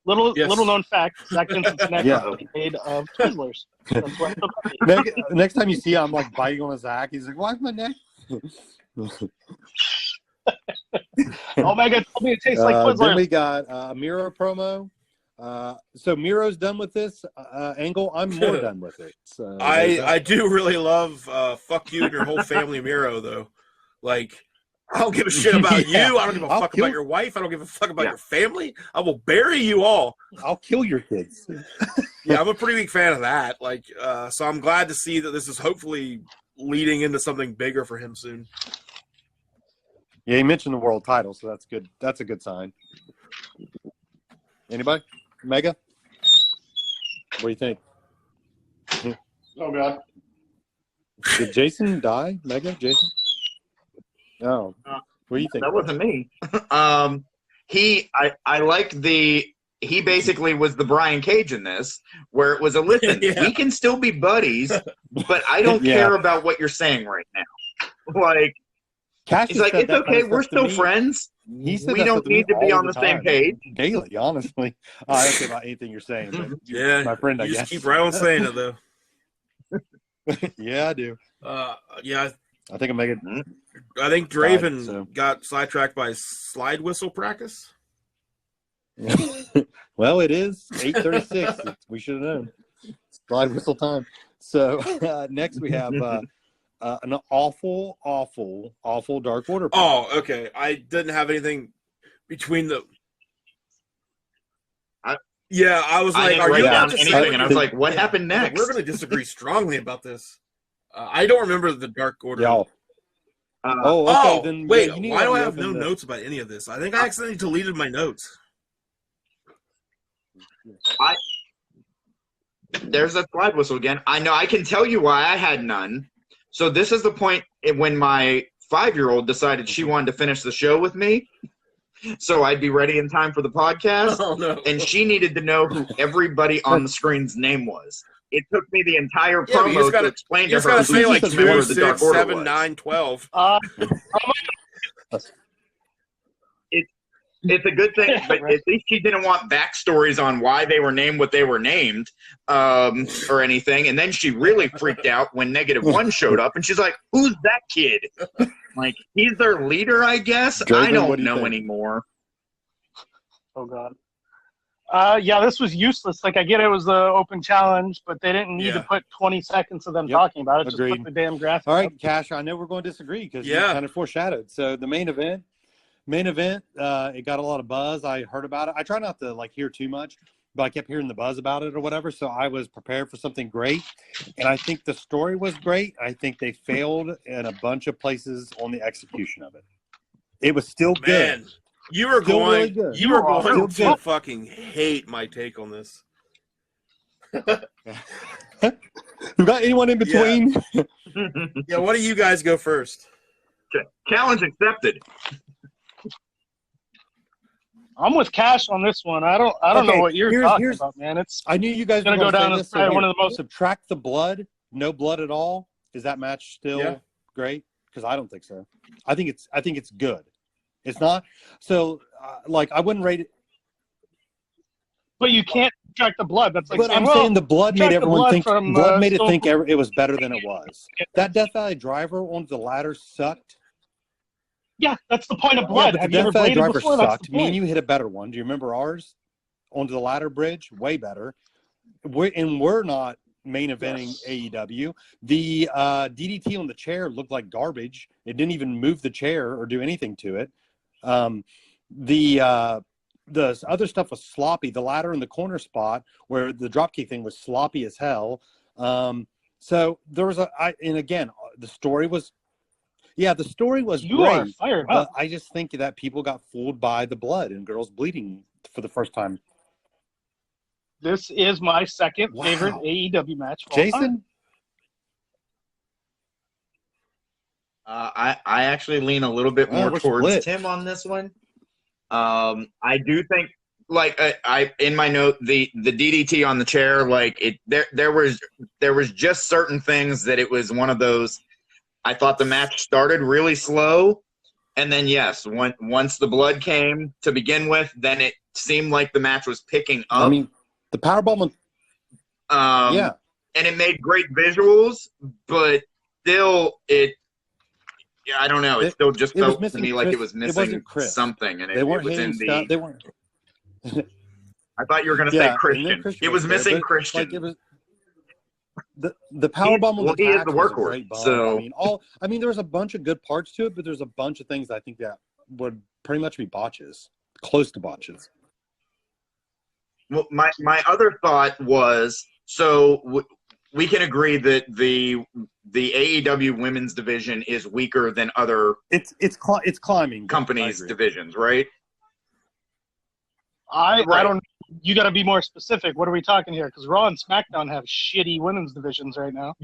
[SPEAKER 4] Little known fact: Zach Vincent's neck is made of Twizzlers.
[SPEAKER 1] Next time you see him, I'm biting on his act. He's like, "Why's my neck?"
[SPEAKER 4] Omega told me it tastes like Twizzlers.
[SPEAKER 1] Then we got a Miro promo. So Miro's done with this angle. I'm more done with it. So
[SPEAKER 2] I do really love "fuck you" and your whole family, Miro. Though, I don't give a shit about you. I don't give a fuck about your wife. I don't give a fuck about your family. I will bury you all.
[SPEAKER 1] I'll kill your kids.
[SPEAKER 2] Yeah, I'm a pretty big fan of that. Like, so I'm glad to see that this is hopefully leading into something bigger for him soon.
[SPEAKER 1] Yeah, he mentioned the world title, so that's good. That's a good sign. Anybody? Mega? What do you think?
[SPEAKER 5] Oh God.
[SPEAKER 1] Did Jason die? Mega? Jason? No. What do you think?
[SPEAKER 3] That wasn't me. I like he basically was the Brian Cage in this, where it was listen, we can still be buddies, but I don't care about what you're saying right now. Like, he's like, it's okay, we're still friends. We don't need to be on the same page.
[SPEAKER 1] Daily, honestly. I don't care about anything you're saying. But my friend, I guess.
[SPEAKER 2] Just keep right on saying it, though.
[SPEAKER 1] Yeah, I do.
[SPEAKER 2] Yeah.
[SPEAKER 1] I think I'm making.
[SPEAKER 2] I think Draven got sidetracked by slide whistle practice.
[SPEAKER 1] Well, it is 8:36. We should have known. Slide whistle time. So next we have an awful Dark Order.
[SPEAKER 2] Oh, okay. I didn't have anything between the. I was like, "Are you about to say anything?"
[SPEAKER 3] And I was like, "What happened next?"
[SPEAKER 2] Like, we're going to disagree strongly about this. I don't remember the Dark Order.
[SPEAKER 1] Y'all. Okay. Then
[SPEAKER 2] wait. Why do I have no notes about any of this? I think I accidentally deleted my notes.
[SPEAKER 3] There's a slide whistle again. I know. I can tell you why I had none. So this is the point when my 5-year-old decided she wanted to finish the show with me, so I'd be ready in time for the podcast.
[SPEAKER 2] Oh, no.
[SPEAKER 3] And she needed to know who everybody on the screen's name was. It took me the entire promo to explain to her.
[SPEAKER 2] You just got to say like 2, 6, 7,
[SPEAKER 3] was.
[SPEAKER 2] 9, 12.
[SPEAKER 3] It's a good thing, but at least she didn't want backstories on why they were named what they were named, or anything. And then she really freaked out when -1 showed up, and she's like, "Who's that kid?" Like, he's their leader, I guess.
[SPEAKER 1] Draven,
[SPEAKER 3] I don't know anymore.
[SPEAKER 4] Oh God. Yeah, this was useless. Like, I get it was the open challenge, but they didn't need to put 20 seconds of them talking about it.
[SPEAKER 1] Agreed.
[SPEAKER 4] Just put the damn graphic.
[SPEAKER 1] All right,
[SPEAKER 4] up.
[SPEAKER 1] Cash, I know we're going to disagree because you kind of foreshadowed. So the main event, it got a lot of buzz. I heard about it. I try not to hear too much, but I kept hearing the buzz about it or whatever. So I was prepared for something great. And I think the story was great. I think they failed in a bunch of places on the execution of it. It was still good.
[SPEAKER 2] Man, you were going to fucking hate my take on this.
[SPEAKER 1] You got anyone in between?
[SPEAKER 2] Yeah, what do you guys go first?
[SPEAKER 3] Challenge accepted.
[SPEAKER 4] I'm with Cash on this one. I don't know what you're talking about, man.
[SPEAKER 1] I knew you guys
[SPEAKER 4] were going to go down as one of the most.
[SPEAKER 1] Subtract the blood, no blood at all. Is that match still great? Because I don't think so. I think it's good. It's not so I wouldn't rate it.
[SPEAKER 4] But you can't subtract the blood. That's like.
[SPEAKER 1] But I'm saying the blood made everyone think. Blood made it think it was better than it was. That Death Valley driver onto the ladder sucked.
[SPEAKER 4] Yeah, that's the point of blood.
[SPEAKER 1] Have you ever played before? Sucked. Me and you hit a better one. Do you remember ours? Onto the ladder bridge, way better. We're not main eventing AEW. The DDT on the chair looked like garbage. It didn't even move the chair or do anything to it. The other stuff was sloppy. The ladder in the corner spot where the dropkick thing was sloppy as hell. So there was and again, the story was. Yeah, the story was
[SPEAKER 4] you
[SPEAKER 1] great.
[SPEAKER 4] Are fired up.
[SPEAKER 1] I just think that people got fooled by the blood and girls bleeding for the first time.
[SPEAKER 4] This is my second favorite AEW match.
[SPEAKER 1] Jason?
[SPEAKER 3] I actually lean a little bit more towards Tim on this one. I do think, I in my note, the DDT on the chair, there was just certain things that it was one of those. I thought the match started really slow, and then once the blood came to begin with, then it seemed like the match was picking up.
[SPEAKER 1] I mean, the powerbomb.
[SPEAKER 3] And it made great visuals, but still, I don't know. It still just felt to me like it was missing something, and it was in the.
[SPEAKER 1] They weren't.
[SPEAKER 3] I thought you were going to say Christian. It was missing Christian.
[SPEAKER 1] The power bomb on the
[SPEAKER 3] he is
[SPEAKER 1] tax
[SPEAKER 3] the
[SPEAKER 1] was a
[SPEAKER 3] workhorse.
[SPEAKER 1] great bump.
[SPEAKER 3] So
[SPEAKER 1] I mean, there was a bunch of good parts to it, but there's a bunch of things I think that would pretty much be botches, close to botches.
[SPEAKER 3] well, my other thought was we can agree that the AEW women's division is weaker than other
[SPEAKER 1] It's climbing
[SPEAKER 3] companies' divisions, right?
[SPEAKER 4] I don't. You got to be more specific. What are we talking here? Because Raw and SmackDown have shitty women's divisions right now.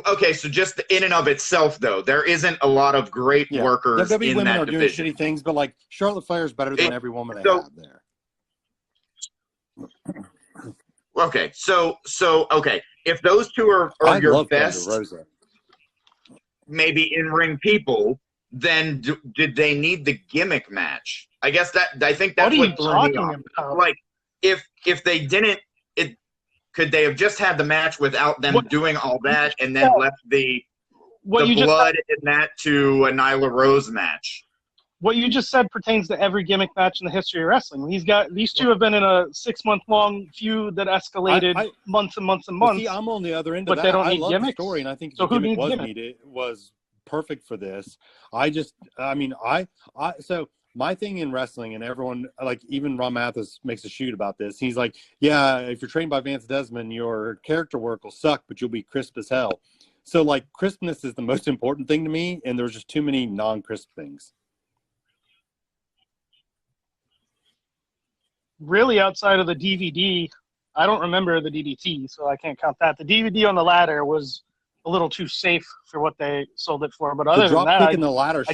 [SPEAKER 3] Okay, so just in and of itself, though, there isn't a lot of great workers
[SPEAKER 1] WWE
[SPEAKER 3] in
[SPEAKER 1] women
[SPEAKER 3] that
[SPEAKER 1] are
[SPEAKER 3] division.
[SPEAKER 1] doing shitty things, but like Charlotte Flair is better than every woman they have there.
[SPEAKER 3] Okay, so okay, if those two are your best, maybe in-ring people, then did they need the gimmick match? I guess I think that's what threw me off. Like, if they didn't, could they have just had the match without them doing all that and then left the blood in that to a Nyla Rose match?
[SPEAKER 4] What you just said pertains to every gimmick match in the history of wrestling. These two have been in a 6-month-long feud that escalated months and months and months.
[SPEAKER 1] See, I'm on the other end of that.
[SPEAKER 4] They don't
[SPEAKER 1] I
[SPEAKER 4] need
[SPEAKER 1] love
[SPEAKER 4] gimmicks.
[SPEAKER 1] The story, and I think
[SPEAKER 4] so
[SPEAKER 1] the gimmick
[SPEAKER 4] gimmick
[SPEAKER 1] was perfect for this. So my thing in wrestling, and everyone, like even Ron Mathis makes a shoot about this. He's like, yeah, if you're trained by Vance Desmond, your character work will suck, but you'll be crisp as hell. So like crispness is the most important thing to me, and there's just too many non-crisp things.
[SPEAKER 4] Really, outside of the DVD, I don't remember the DDT, so I can't count that. The DVD on the ladder was a little too safe for what they sold it for. But other than that, I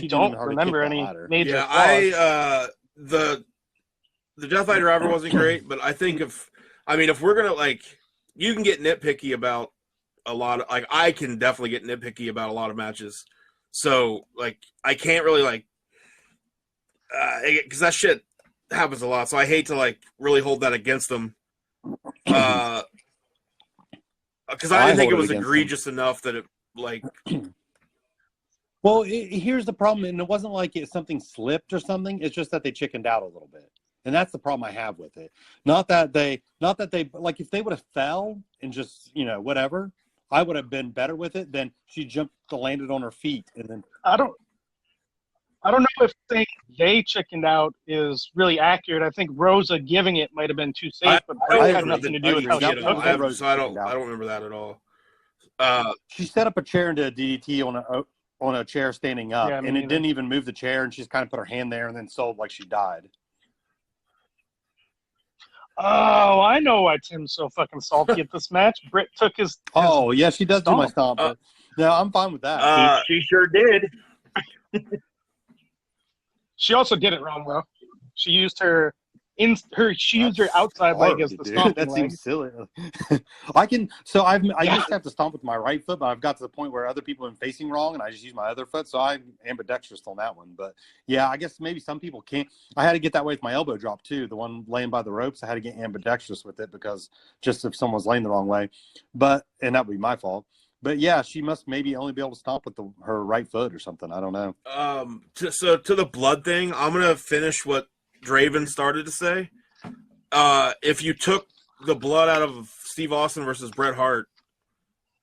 [SPEAKER 4] don't remember any major flaws.
[SPEAKER 2] The Death Eye Driver wasn't great, but I think if we're gonna you can get nitpicky about a lot of I can definitely get nitpicky about a lot of matches. So I can't really because that shit happens a lot. So I hate to really hold that against them. Because I didn't think it was egregious enough that it
[SPEAKER 1] Well, here's the problem, and it wasn't like something slipped or something. It's just that they chickened out a little bit, and that's the problem I have with it. Not that they if they would have fell and just whatever, I would have been better with it. Then she landed on her feet, and then
[SPEAKER 4] I don't know if saying they chickened out is really accurate. I think Rosa giving it might have been too safe, but it had nothing to do with how she took it.
[SPEAKER 2] I don't remember that at all.
[SPEAKER 1] She set up a chair into a DDT on a chair standing up, and it didn't even move the chair, and she just kind of put her hand there and then sold like she died.
[SPEAKER 4] Oh, I know why Tim's so fucking salty at this match. Britt took his
[SPEAKER 1] oh, yeah, she does do my stomp. No, I'm fine with that.
[SPEAKER 3] She sure did.
[SPEAKER 4] She also did it wrong, though. She used her outside leg as the stomping
[SPEAKER 1] that
[SPEAKER 4] leg.
[SPEAKER 1] seems silly. I used to have to stomp with my right foot, but I've got to the point where other people are facing wrong, and I just use my other foot, so I'm ambidextrous on that one. But yeah, I guess maybe some people can't. I had to get that way with my elbow drop too, the one laying by the ropes. I had to get ambidextrous with it because just if someone's laying the wrong way, and that would be my fault. But yeah, she must maybe only be able to stomp with her right foot or something. I don't know.
[SPEAKER 2] So to the blood thing, I'm gonna finish what Draven started to say. If you took the blood out of Steve Austin versus Bret Hart,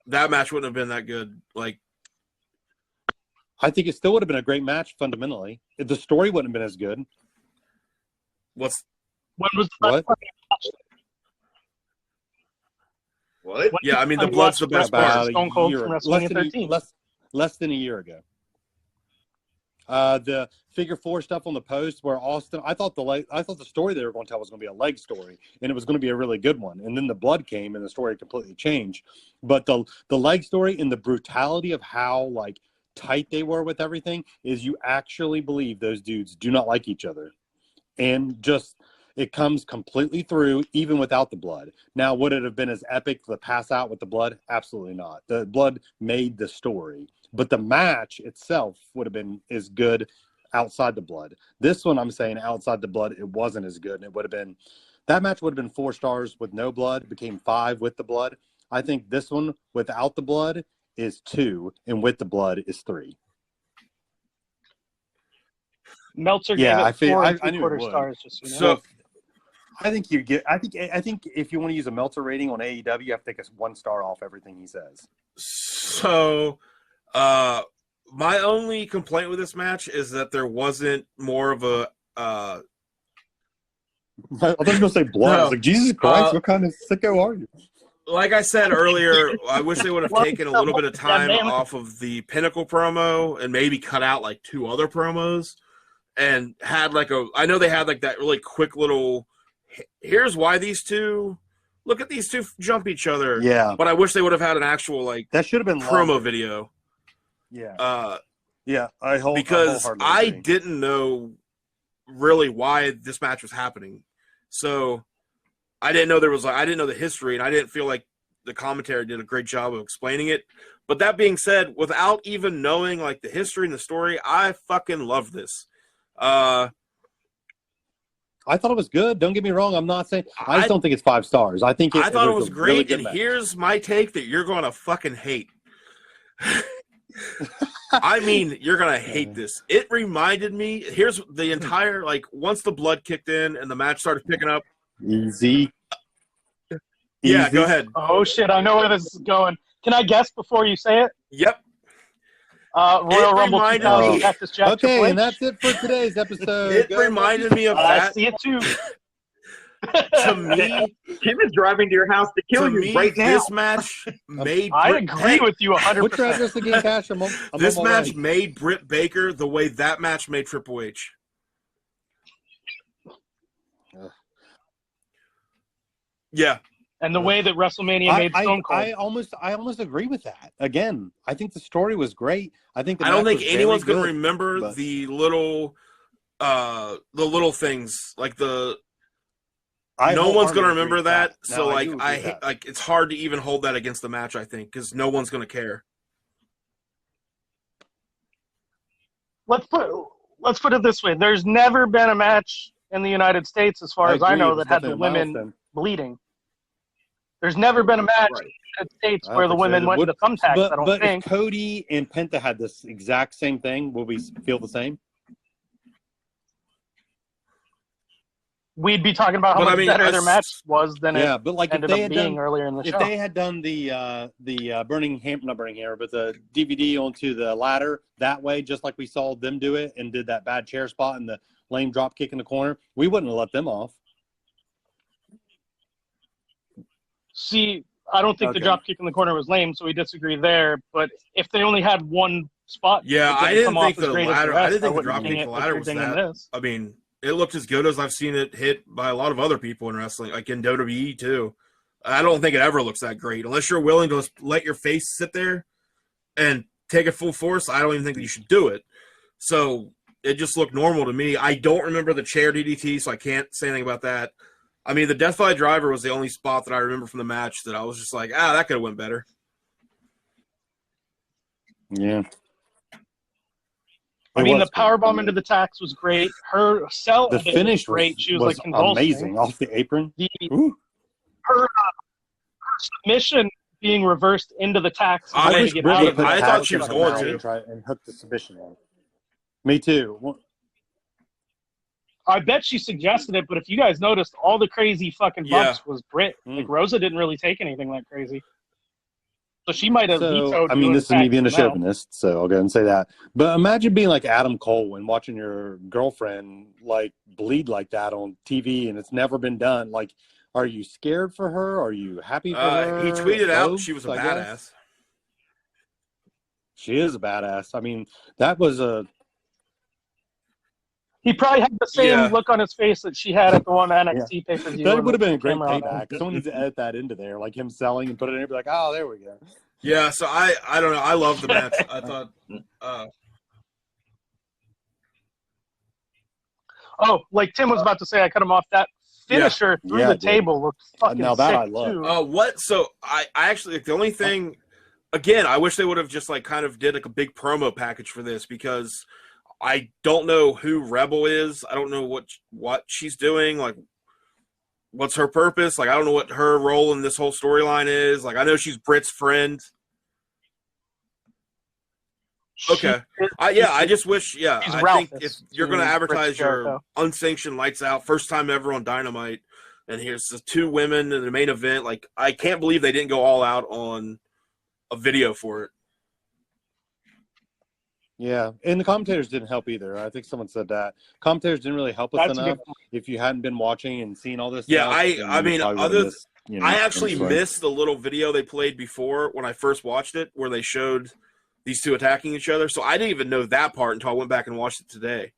[SPEAKER 2] that match wouldn't have been that good.
[SPEAKER 1] I think it still would have been a great match fundamentally. The story wouldn't have been as good.
[SPEAKER 4] When was the
[SPEAKER 3] What?
[SPEAKER 2] Yeah, I mean the blood's the best part.
[SPEAKER 4] Stone Cold from WrestleMania 13.
[SPEAKER 1] Less than a year ago. The figure 4 stuff on the post where Austin, I thought the story they were going to tell was going to be a leg story, and it was going to be a really good one. And then the blood came, and the story completely changed. But the leg story and the brutality of how tight they were with everything is you actually believe those dudes do not like each other, and just it comes completely through even without the blood. Now, would it have been as epic the pass out with the blood? Absolutely not. The blood made the story. But the match itself would have been as good outside the blood. This one, I'm saying outside the blood, it wasn't as good. And it would have been, that match would have been 4 stars with no blood, became 5 with the blood. I think this one without the blood is 2, and with the blood is 3.
[SPEAKER 4] Meltzer gave it 4 3/4 stars. Just
[SPEAKER 1] I think you get. I think if you want to use a Meltzer rating on AEW, you have to take a 1 star off everything he says.
[SPEAKER 2] So, my only complaint with this match is that there wasn't more of a.
[SPEAKER 1] I was going to say blood. I was like, Jesus Christ, what kind of sicko are you?
[SPEAKER 2] Like I said earlier, I wish they would have taken a little bit of time off of the Pinnacle promo and maybe cut out like 2 other promos and had like I know they had like that really quick little, here's why these two, look at these two jump each other.
[SPEAKER 1] Yeah.
[SPEAKER 2] But I wish they would have had an actual like
[SPEAKER 1] that should have been
[SPEAKER 2] promo
[SPEAKER 1] longer.
[SPEAKER 2] video.
[SPEAKER 1] Yeah.
[SPEAKER 2] Yeah,
[SPEAKER 1] because
[SPEAKER 2] I didn't know really why this match was happening. So I didn't know I didn't know the history, and I didn't feel like the commentary did a great job of explaining it. But that being said, without even knowing like the history and the story, I fucking love this.
[SPEAKER 1] I thought it was good. Don't get me wrong. I'm not saying I just don't think it's 5 stars. I think
[SPEAKER 2] I thought it was great,
[SPEAKER 1] really
[SPEAKER 2] and here's my take that you're going to fucking hate. I mean, you're going to hate this. It reminded me, here's the entire, like, once the blood kicked in and the match started picking up.
[SPEAKER 1] Easy.
[SPEAKER 2] Yeah, go ahead.
[SPEAKER 4] Oh, shit, I know where this is going. Can I guess before you say it?
[SPEAKER 2] Yep.
[SPEAKER 4] Royal Rumble 2000, Cactus Jack.
[SPEAKER 1] Okay, and that's it for today's episode.
[SPEAKER 2] It reminded me of that.
[SPEAKER 4] I see it too.
[SPEAKER 2] To me,
[SPEAKER 3] Tim is driving to your house to kill you right now.
[SPEAKER 2] This match made.
[SPEAKER 4] I agree with you 100%.
[SPEAKER 1] What's your address again, Cash?
[SPEAKER 2] This match made Britt Baker the way that match made Triple H. Yeah.
[SPEAKER 4] And the way that WrestleMania made Stone Cold.
[SPEAKER 1] I almost agree with that. Again, I think the story was great. I think
[SPEAKER 2] I don't think anyone's going to remember the little things like the. No one's going to remember that. So like like it's hard to even hold that against the match. I think because no one's going to care.
[SPEAKER 4] Let's put it this way: there's never been a match in the United States, as far as I know, that had the women bleeding. There's never been a match in the United States where the women went into thumbtacks. I don't think.
[SPEAKER 1] If Cody and Penta had this exact same thing, will we feel the same?
[SPEAKER 4] We'd be talking about how much better their match was than it
[SPEAKER 1] but like
[SPEAKER 4] ended up being earlier in the show.
[SPEAKER 1] If they had done the not burning hammer, but the DVD onto the ladder that way, just like we saw them do it, and did that bad chair spot and the lame drop kick in the corner, we wouldn't have let them off.
[SPEAKER 4] See, I don't think the drop kick in the corner was lame, so we disagree there. But if they only had one spot,
[SPEAKER 2] I didn't think the ladder. I didn't think the drop kick in the ladder was that. I mean, it looked as good as I've seen it hit by a lot of other people in wrestling, like in WWE too. I don't think it ever looks that great unless you're willing to let your face sit there and take it full force. I don't even think that you should do it. So it just looked normal to me. I don't remember the chair DDT, so I can't say anything about that. I mean, the Deathfly Driver was the only spot that I remember from the match that I was just like, that could have went better.
[SPEAKER 1] Yeah.
[SPEAKER 4] I mean, the powerbomb into the tax was great. Her sell
[SPEAKER 1] the finish
[SPEAKER 4] was great. She was like
[SPEAKER 1] amazing off the apron.
[SPEAKER 4] Her submission being reversed into the tax.
[SPEAKER 2] I thought she was going to
[SPEAKER 1] try and hook the submission on. Me too.
[SPEAKER 4] I bet she suggested it, but if you guys noticed, all the crazy fucking bumps was Britt. Like Rosa didn't really take anything that crazy. So she might have vetoed.
[SPEAKER 1] I mean, this is me being a chauvinist, so I'll go ahead and say that. But imagine being like Adam Cole and watching your girlfriend like bleed like that on TV, and it's never been done. Like, are you scared for her? Are you happy for her?
[SPEAKER 2] He tweeted out she was a badass.
[SPEAKER 1] She is a badass. I mean, that was a.
[SPEAKER 4] He probably had the same look on his face that she had at the one NXT pay-per-view.
[SPEAKER 1] That would have been a great payback. Someone needs to edit that into there, like him selling and put it in there, be like, oh, there we go.
[SPEAKER 2] Yeah, so I don't know. I love the match. I thought.
[SPEAKER 4] Like Tim was about to say, I cut him off. That finisher through the table looked fucking
[SPEAKER 1] now that
[SPEAKER 4] sick
[SPEAKER 1] I love.
[SPEAKER 4] too.
[SPEAKER 2] What? So I actually the only thing, again, I wish they would have just like kind of did like a big promo package for this because. I don't know who Rebel is. I don't know what she's doing. Like, what's her purpose? Like, I don't know what her role in this whole storyline is. Like, I know she's Britt's friend. Okay. I just wish, I think if you're going to advertise your unsanctioned lights out, first time ever on Dynamite, and here's the 2 women in the main event. Like, I can't believe they didn't go all out on a video for it.
[SPEAKER 1] Yeah, and the commentators didn't help either. I think someone said that commentators didn't really help us enough. If you hadn't been watching and seen all this,
[SPEAKER 2] yeah,
[SPEAKER 1] stuff,
[SPEAKER 2] I mean, I actually missed the little video they played before when I first watched it, where they showed these 2 attacking each other. So I didn't even know that part until I went back and watched it today.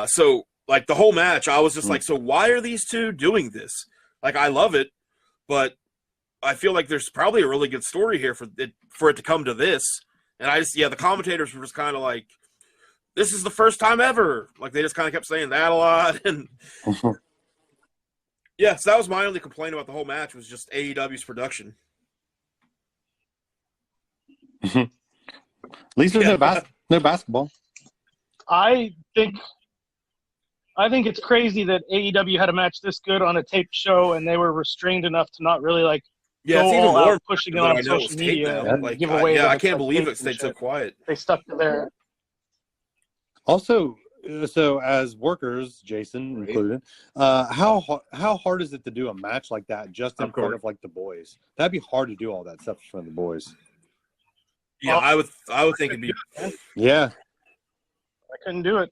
[SPEAKER 2] So like the whole match, I was just like, so why are these 2 doing this? Like, I love it, but I feel like there's probably a really good story here for it to come to this. And the commentators were just kind of like, this is the first time ever. Like, they just kind of kept saying that a lot. And yeah, so that was my only complaint about the whole match, was just AEW's production.
[SPEAKER 1] At least there's no basketball.
[SPEAKER 4] I think it's crazy that AEW had a match this good on a taped show, and they were restrained enough to not really like
[SPEAKER 2] it's
[SPEAKER 4] go
[SPEAKER 2] even
[SPEAKER 4] all
[SPEAKER 2] more
[SPEAKER 4] out pushing it on social media and
[SPEAKER 2] like,
[SPEAKER 4] give away.
[SPEAKER 2] I can't believe it stayed so quiet.
[SPEAKER 4] They stuck to their.
[SPEAKER 1] Also, so as workers, Jason included, how hard is it to do a match like that just in front of like the boys? That'd be hard to do all that stuff in front of the boys.
[SPEAKER 2] Yeah, I would think it'd be.
[SPEAKER 1] Yeah,
[SPEAKER 4] I couldn't do it.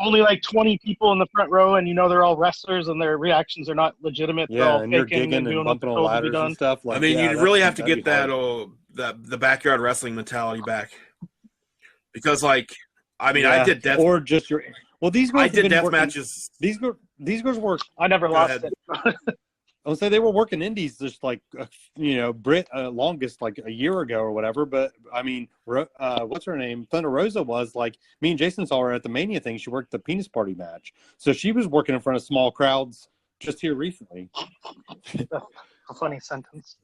[SPEAKER 4] Only like 20 people in the front row, and they're all wrestlers, and their reactions are not legitimate.
[SPEAKER 1] Yeah,
[SPEAKER 4] all
[SPEAKER 1] and you're
[SPEAKER 4] faking
[SPEAKER 1] gigging and bumping on ladders and stuff. Like,
[SPEAKER 2] I mean, you'd really have to get the backyard wrestling mentality back, because like, I mean, I did death
[SPEAKER 1] or just your. Well, these girls
[SPEAKER 2] I did death matches.
[SPEAKER 1] These girls work.
[SPEAKER 4] I never lost it.
[SPEAKER 1] I'll say they were working indies just like, Britt longest like a year ago or whatever. But I mean, what's her name? Thunder Rosa was like, me and Jason saw her at the Mania thing. She worked the penis party match. So she was working in front of small crowds just here recently.
[SPEAKER 4] A funny sentence.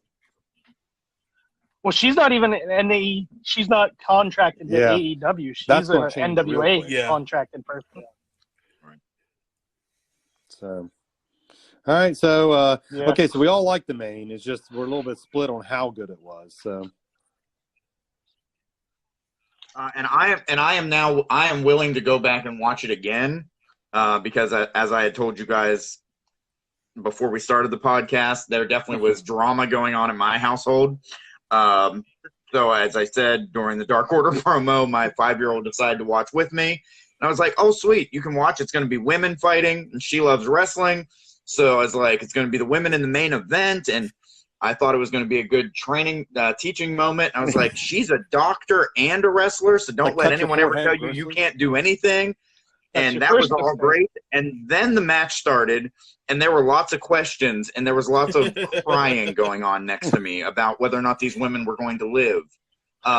[SPEAKER 4] Well, she's not even she's not contracted to AEW. She's an NWA contracted person.
[SPEAKER 1] Right. So. All right, so okay, so we all like the main. It's just we're a little bit split on how good it was. So,
[SPEAKER 3] and I am willing to go back and watch it again because as I had told you guys before we started the podcast, there definitely was drama going on in my household. So as I said during the Dark Order promo, my 5-year-old decided to watch with me, and I was like, "Oh, sweet, you can watch. It's going to be women fighting, and she loves wrestling." So I was like, it's going to be the women in the main event, and I thought it was going to be a good teaching moment. I was like, she's a doctor and a wrestler, so don't let anyone ever tell you can't do anything. And that was all great. And then the match started, and there were lots of questions, and there was lots of crying going on next to me about whether or not these women were going to live. So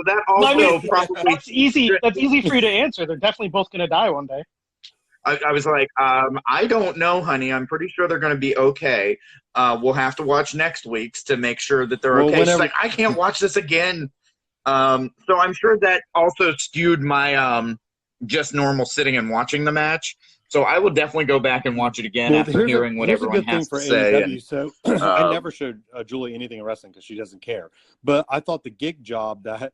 [SPEAKER 3] that also probably
[SPEAKER 4] that's easy. That's easy for you to answer. They're definitely both going to die one day.
[SPEAKER 3] I was like, I don't know, honey. I'm pretty sure they're going to be okay. We'll have to watch next week's to make sure that they're okay. She's like, I can't watch this again. So I'm sure that also skewed my just normal sitting and watching the match. So I will definitely go back and watch it again after hearing what everyone has to say.
[SPEAKER 1] AEW, so I never showed Julie anything in wrestling because she doesn't care. But I thought the gig job that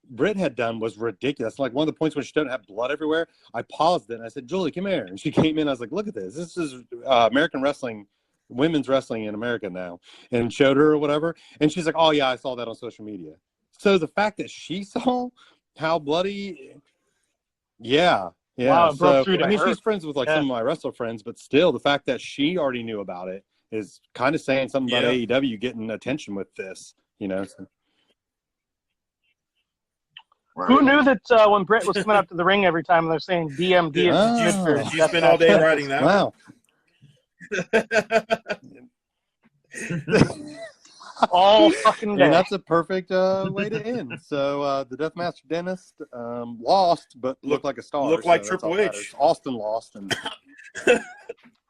[SPEAKER 1] Britt had done was ridiculous. Like one of the points when she doesn't have blood everywhere, I paused it and I said, "Julie, come here." And she came in. I was like, "Look at this. This is American wrestling, women's wrestling in America now," and showed her or whatever. And she's like, "Oh yeah, I saw that on social media." So the fact that she saw how bloody, yeah.
[SPEAKER 4] Wow,
[SPEAKER 1] so I mean, she's friends with like some of my wrestler friends, but still, the fact that she already knew about it is kind of saying something about AEW getting attention with this, So.
[SPEAKER 4] Right. Who knew that when Britt was coming up to the ring every time they're saying DMD is good for
[SPEAKER 2] you spent all day writing that.
[SPEAKER 1] Wow.
[SPEAKER 4] All fucking day.
[SPEAKER 1] And that's a perfect way to end. So the Deathmaster Dentist lost, but looked like a star.
[SPEAKER 2] Looked like Triple H.
[SPEAKER 1] Austin lost. And...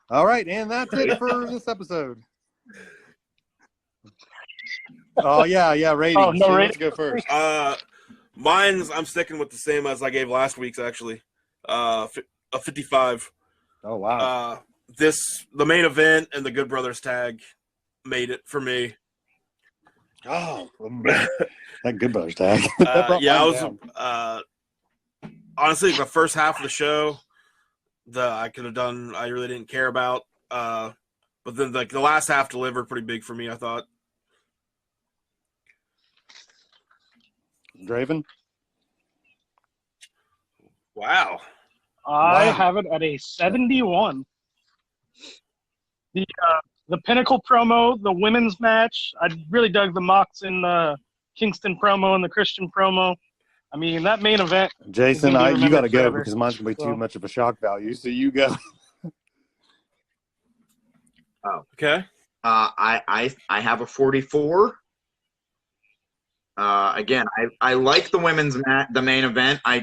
[SPEAKER 1] all right, and that's it for this episode. Oh, yeah, ratings.
[SPEAKER 4] Oh, no,
[SPEAKER 1] let's go first.
[SPEAKER 2] I'm sticking with the same as I gave last week's, actually. A 55.
[SPEAKER 1] Oh, wow.
[SPEAKER 2] The main event and the Good Brothers tag made it for me.
[SPEAKER 1] Oh, that Good Brothers tag.
[SPEAKER 2] I was honestly the first half of the show. I could have done. I really didn't care about. But then like the last half delivered pretty big for me, I thought.
[SPEAKER 1] Draven?
[SPEAKER 2] Wow.
[SPEAKER 4] I
[SPEAKER 1] Wow.
[SPEAKER 4] have it at a 71. The Pinnacle promo, the women's match, I really dug the Mox and the Kingston promo and the Christian promo. I mean, that main event.
[SPEAKER 1] Jason, you got to go
[SPEAKER 4] forever,
[SPEAKER 1] because mine's going to be too much of a shock value. So you go.
[SPEAKER 3] Oh,
[SPEAKER 2] okay.
[SPEAKER 3] I have a 44. Again, I like the women's the main event. I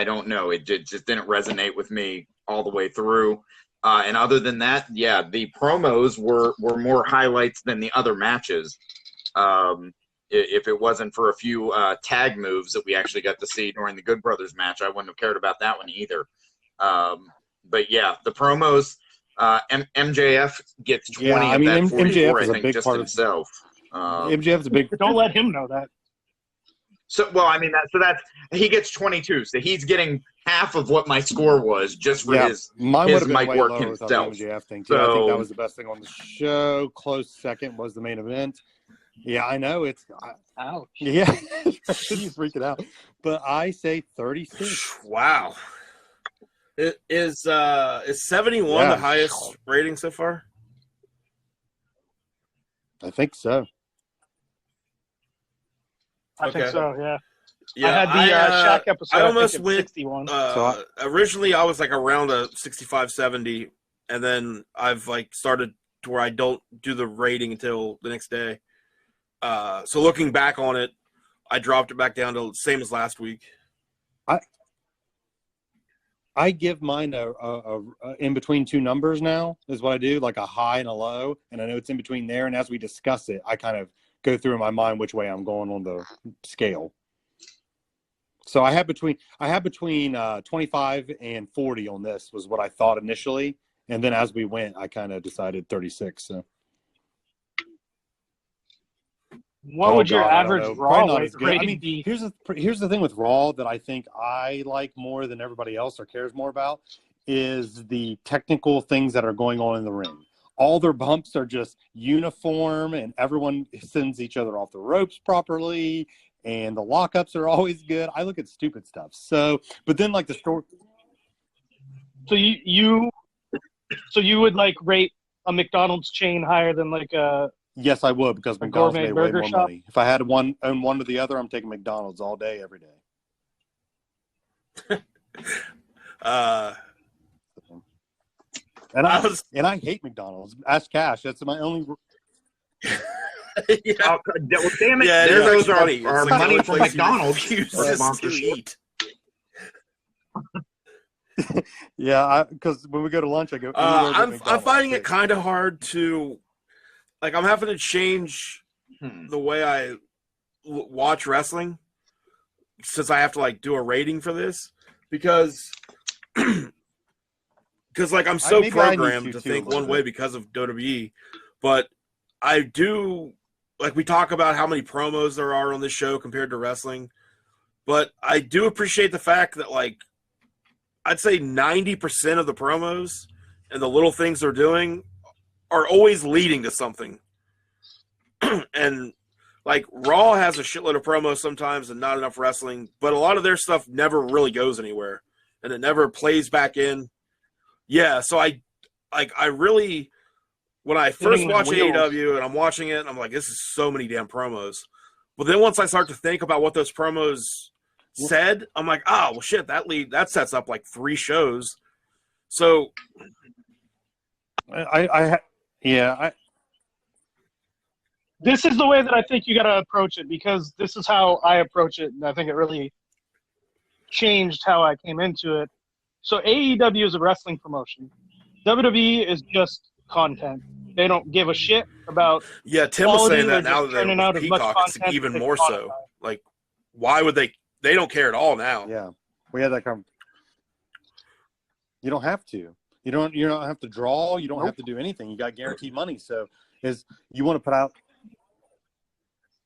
[SPEAKER 3] don't know. It just didn't resonate with me all the way through. And other than that, yeah, the promos were more highlights than the other matches. If it wasn't for a few tag moves that we actually got to see during the Good Brothers match, I wouldn't have cared about that one either. But yeah, the promos, MJF gets 20
[SPEAKER 1] Yeah, I mean,
[SPEAKER 3] of that 44,
[SPEAKER 1] MJF is
[SPEAKER 3] I
[SPEAKER 1] a
[SPEAKER 3] think,
[SPEAKER 1] big
[SPEAKER 3] just
[SPEAKER 1] part
[SPEAKER 3] himself.
[SPEAKER 1] MJF's a big.
[SPEAKER 4] Don't let him know that.
[SPEAKER 3] So, well, I mean, that's he gets 22, so he's getting half of what my score was just for
[SPEAKER 1] mine would have been
[SPEAKER 3] mic
[SPEAKER 1] way
[SPEAKER 3] work
[SPEAKER 1] lower without the
[SPEAKER 3] himself.
[SPEAKER 1] MJF thing too.
[SPEAKER 3] So,
[SPEAKER 1] I think that was the best thing on the show. Close second was the main event. Yeah, I know it's.
[SPEAKER 4] Ouch.
[SPEAKER 1] Yeah, he's freaking out. But I say 36.
[SPEAKER 2] Wow. Is 71 the highest rating so far?
[SPEAKER 1] I think so.
[SPEAKER 4] I think so, yeah.
[SPEAKER 2] Yeah,
[SPEAKER 4] I had the Shaq episode.
[SPEAKER 2] I almost
[SPEAKER 4] think
[SPEAKER 2] went
[SPEAKER 4] 61.
[SPEAKER 2] Originally, I was like around a 65, 70, and then I've like started to where I don't do the rating until the next day. So looking back on it, I dropped it back down to the same as last week.
[SPEAKER 1] I give mine a in between two numbers now is what I do, like a high and a low, and I know it's in between there. And as we discuss it, I kind of go through in my mind which way I'm going on the scale. So I have between 25 and 40 on this was what I thought initially, and then as we went, I kind of decided 36. So.
[SPEAKER 4] What would your average Raw rating be?
[SPEAKER 1] Here's the thing with Raw that I think I like more than everybody else or cares more about is the technical things that are going on in the ring. All their bumps are just uniform, and everyone sends each other off the ropes properly, and the lockups are always good. I look at stupid stuff. So, but then like the story.
[SPEAKER 4] So you would like rate a McDonald's chain higher than like a.
[SPEAKER 1] Yes, I would, because McDonald's made way more money. If I had own one or the other, I'm taking McDonald's all day, every day. And I hate McDonald's. Ask Cash. That's my only.
[SPEAKER 3] Yeah. Well, damn it!
[SPEAKER 2] Yeah,
[SPEAKER 3] there goes our
[SPEAKER 2] like
[SPEAKER 3] money for McDonald's.
[SPEAKER 2] To eat.
[SPEAKER 1] Yeah, because when we go to lunch, I go.
[SPEAKER 2] I'm finding it kind of hard to. Like, I'm having to change the way I watch wrestling since I have to, like, do a rating for this. Because like, I'm so programmed to think one way because of WWE. But I do, like, we talk about how many promos there are on this show compared to wrestling. But I do appreciate the fact that, like, I'd say 90% of the promos and the little things they're doing are always leading to something. And like Raw has a shitload of promos sometimes and not enough wrestling, but a lot of their stuff never really goes anywhere and it never plays back in. Yeah, so I really, when I first watch AEW and I'm watching it, I'm like, this is so many damn promos. But then once I start to think about what those promos said, I'm like, oh well shit, that sets up like 3 shows. So
[SPEAKER 4] This is the way that I think you got to approach it, because this is how I approach it, and I think it really changed how I came into it. So AEW is a wrestling promotion. WWE is just content. They don't give a shit about.
[SPEAKER 2] Yeah, Tim was saying that now that they're with Peacock, it's even more so. Like, why would they? They don't care at all now.
[SPEAKER 1] Yeah, we had that conversation. You don't have to. You don't have to draw. You don't have to do anything. You got guaranteed money. So, you want to put out.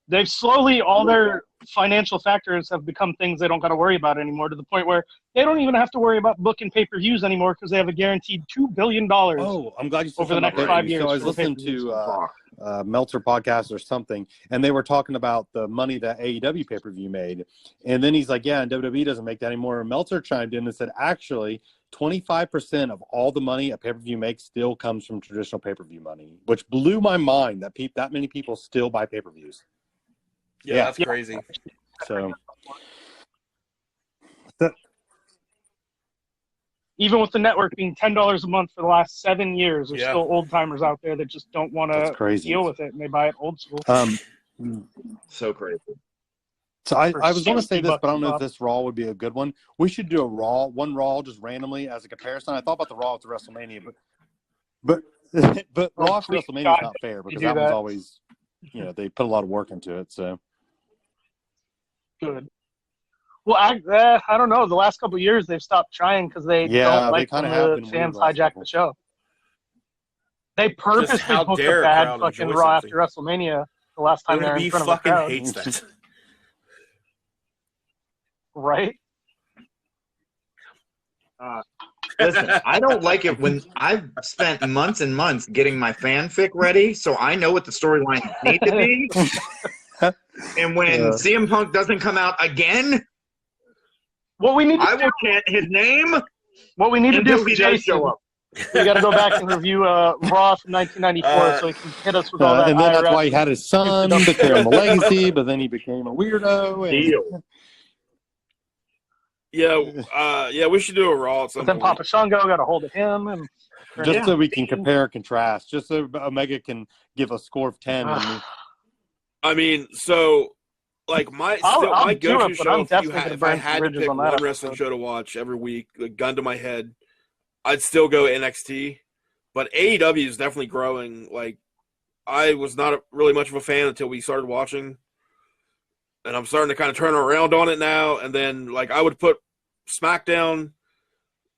[SPEAKER 4] They've slowly, all their financial factors have become things they don't got to worry about anymore, to the point where they don't even have to worry about booking pay-per-views anymore because they have a guaranteed $2 billion
[SPEAKER 1] Oh, I'm glad you said
[SPEAKER 4] over the
[SPEAKER 1] something
[SPEAKER 4] next
[SPEAKER 1] about
[SPEAKER 4] 5
[SPEAKER 1] pay-per-views.
[SPEAKER 4] years.
[SPEAKER 1] So I was
[SPEAKER 4] for
[SPEAKER 1] listening
[SPEAKER 4] pay-per-views.
[SPEAKER 1] to Meltzer podcast or something, and they were talking about the money that AEW pay-per-view made. And then he's like, yeah, and WWE doesn't make that anymore. And Meltzer chimed in and said, actually, 25% of all the money a pay-per-view makes still comes from traditional pay-per-view money, which blew my mind that that many people still buy pay-per-views.
[SPEAKER 2] Yeah, that's crazy.
[SPEAKER 1] So
[SPEAKER 4] even with the network being $10 a month for the last 7 years, there's
[SPEAKER 2] Yeah.
[SPEAKER 4] still old timers out there that just don't want
[SPEAKER 1] That's
[SPEAKER 4] to
[SPEAKER 1] crazy.
[SPEAKER 4] deal with it, and they buy it old school.
[SPEAKER 3] So crazy.
[SPEAKER 1] So I was going to say
[SPEAKER 4] 60
[SPEAKER 1] this, but I don't know
[SPEAKER 4] bucks
[SPEAKER 1] if this Raw would be a good one. We should do one Raw just randomly as a comparison. I thought about the Raw with the WrestleMania, but Raw after
[SPEAKER 4] please,
[SPEAKER 1] WrestleMania
[SPEAKER 4] God,
[SPEAKER 1] is not fair because
[SPEAKER 4] do
[SPEAKER 1] that one's
[SPEAKER 4] that.
[SPEAKER 1] always, they put a lot of work into it. So
[SPEAKER 4] Good. Well, I don't know. The last couple of years, they've stopped trying because they don't like
[SPEAKER 1] they
[SPEAKER 4] when
[SPEAKER 1] kind of have
[SPEAKER 4] the
[SPEAKER 1] been
[SPEAKER 4] fans
[SPEAKER 1] weird last
[SPEAKER 4] hijack
[SPEAKER 1] couple.
[SPEAKER 4] the show. They purposely
[SPEAKER 2] how
[SPEAKER 4] booked
[SPEAKER 2] dare
[SPEAKER 4] a
[SPEAKER 2] a
[SPEAKER 4] bad
[SPEAKER 2] crowd
[SPEAKER 4] fucking
[SPEAKER 2] enjoy
[SPEAKER 4] Raw
[SPEAKER 2] something.
[SPEAKER 4] after WrestleMania the last time they were in
[SPEAKER 2] WWE
[SPEAKER 4] front of a
[SPEAKER 2] fucking
[SPEAKER 4] crowd.
[SPEAKER 2] hates that.
[SPEAKER 4] Right?
[SPEAKER 3] Listen, I don't like it when I've spent months and months getting my fanfic ready, so I know what the storylines need to be. And when CM Punk doesn't come out again,
[SPEAKER 4] What we need to
[SPEAKER 3] I will chant his name
[SPEAKER 4] What we need to do
[SPEAKER 3] until
[SPEAKER 4] for
[SPEAKER 3] he does
[SPEAKER 4] Jason,
[SPEAKER 3] show up.
[SPEAKER 4] we got to go back and review Raw from 1994 so he can hit us with all that
[SPEAKER 1] and then
[SPEAKER 4] IRS.
[SPEAKER 1] that's why he had his son to carry on the legacy, but then he became a weirdo.
[SPEAKER 3] Deal.
[SPEAKER 2] Yeah, we should do a Raw at some
[SPEAKER 4] But then
[SPEAKER 2] point.
[SPEAKER 4] Papa Shango got a hold of him, and
[SPEAKER 1] Just so we can compare and contrast, just so Omega can give a score of 10.
[SPEAKER 2] I mean, so like my
[SPEAKER 4] I'll do
[SPEAKER 2] go-to
[SPEAKER 4] it, but
[SPEAKER 2] show
[SPEAKER 4] I'm
[SPEAKER 2] if
[SPEAKER 4] definitely gonna
[SPEAKER 2] if I
[SPEAKER 4] burn some
[SPEAKER 2] had to
[SPEAKER 4] bridges
[SPEAKER 2] pick
[SPEAKER 4] on that
[SPEAKER 2] one
[SPEAKER 4] episode.
[SPEAKER 2] wrestling show to watch every week, like gun to my head, I'd still go NXT. But AEW is definitely growing. Like I was not really much of a fan until we started watching, and I'm starting to kind of turn around on it now. And then like I would put SmackDown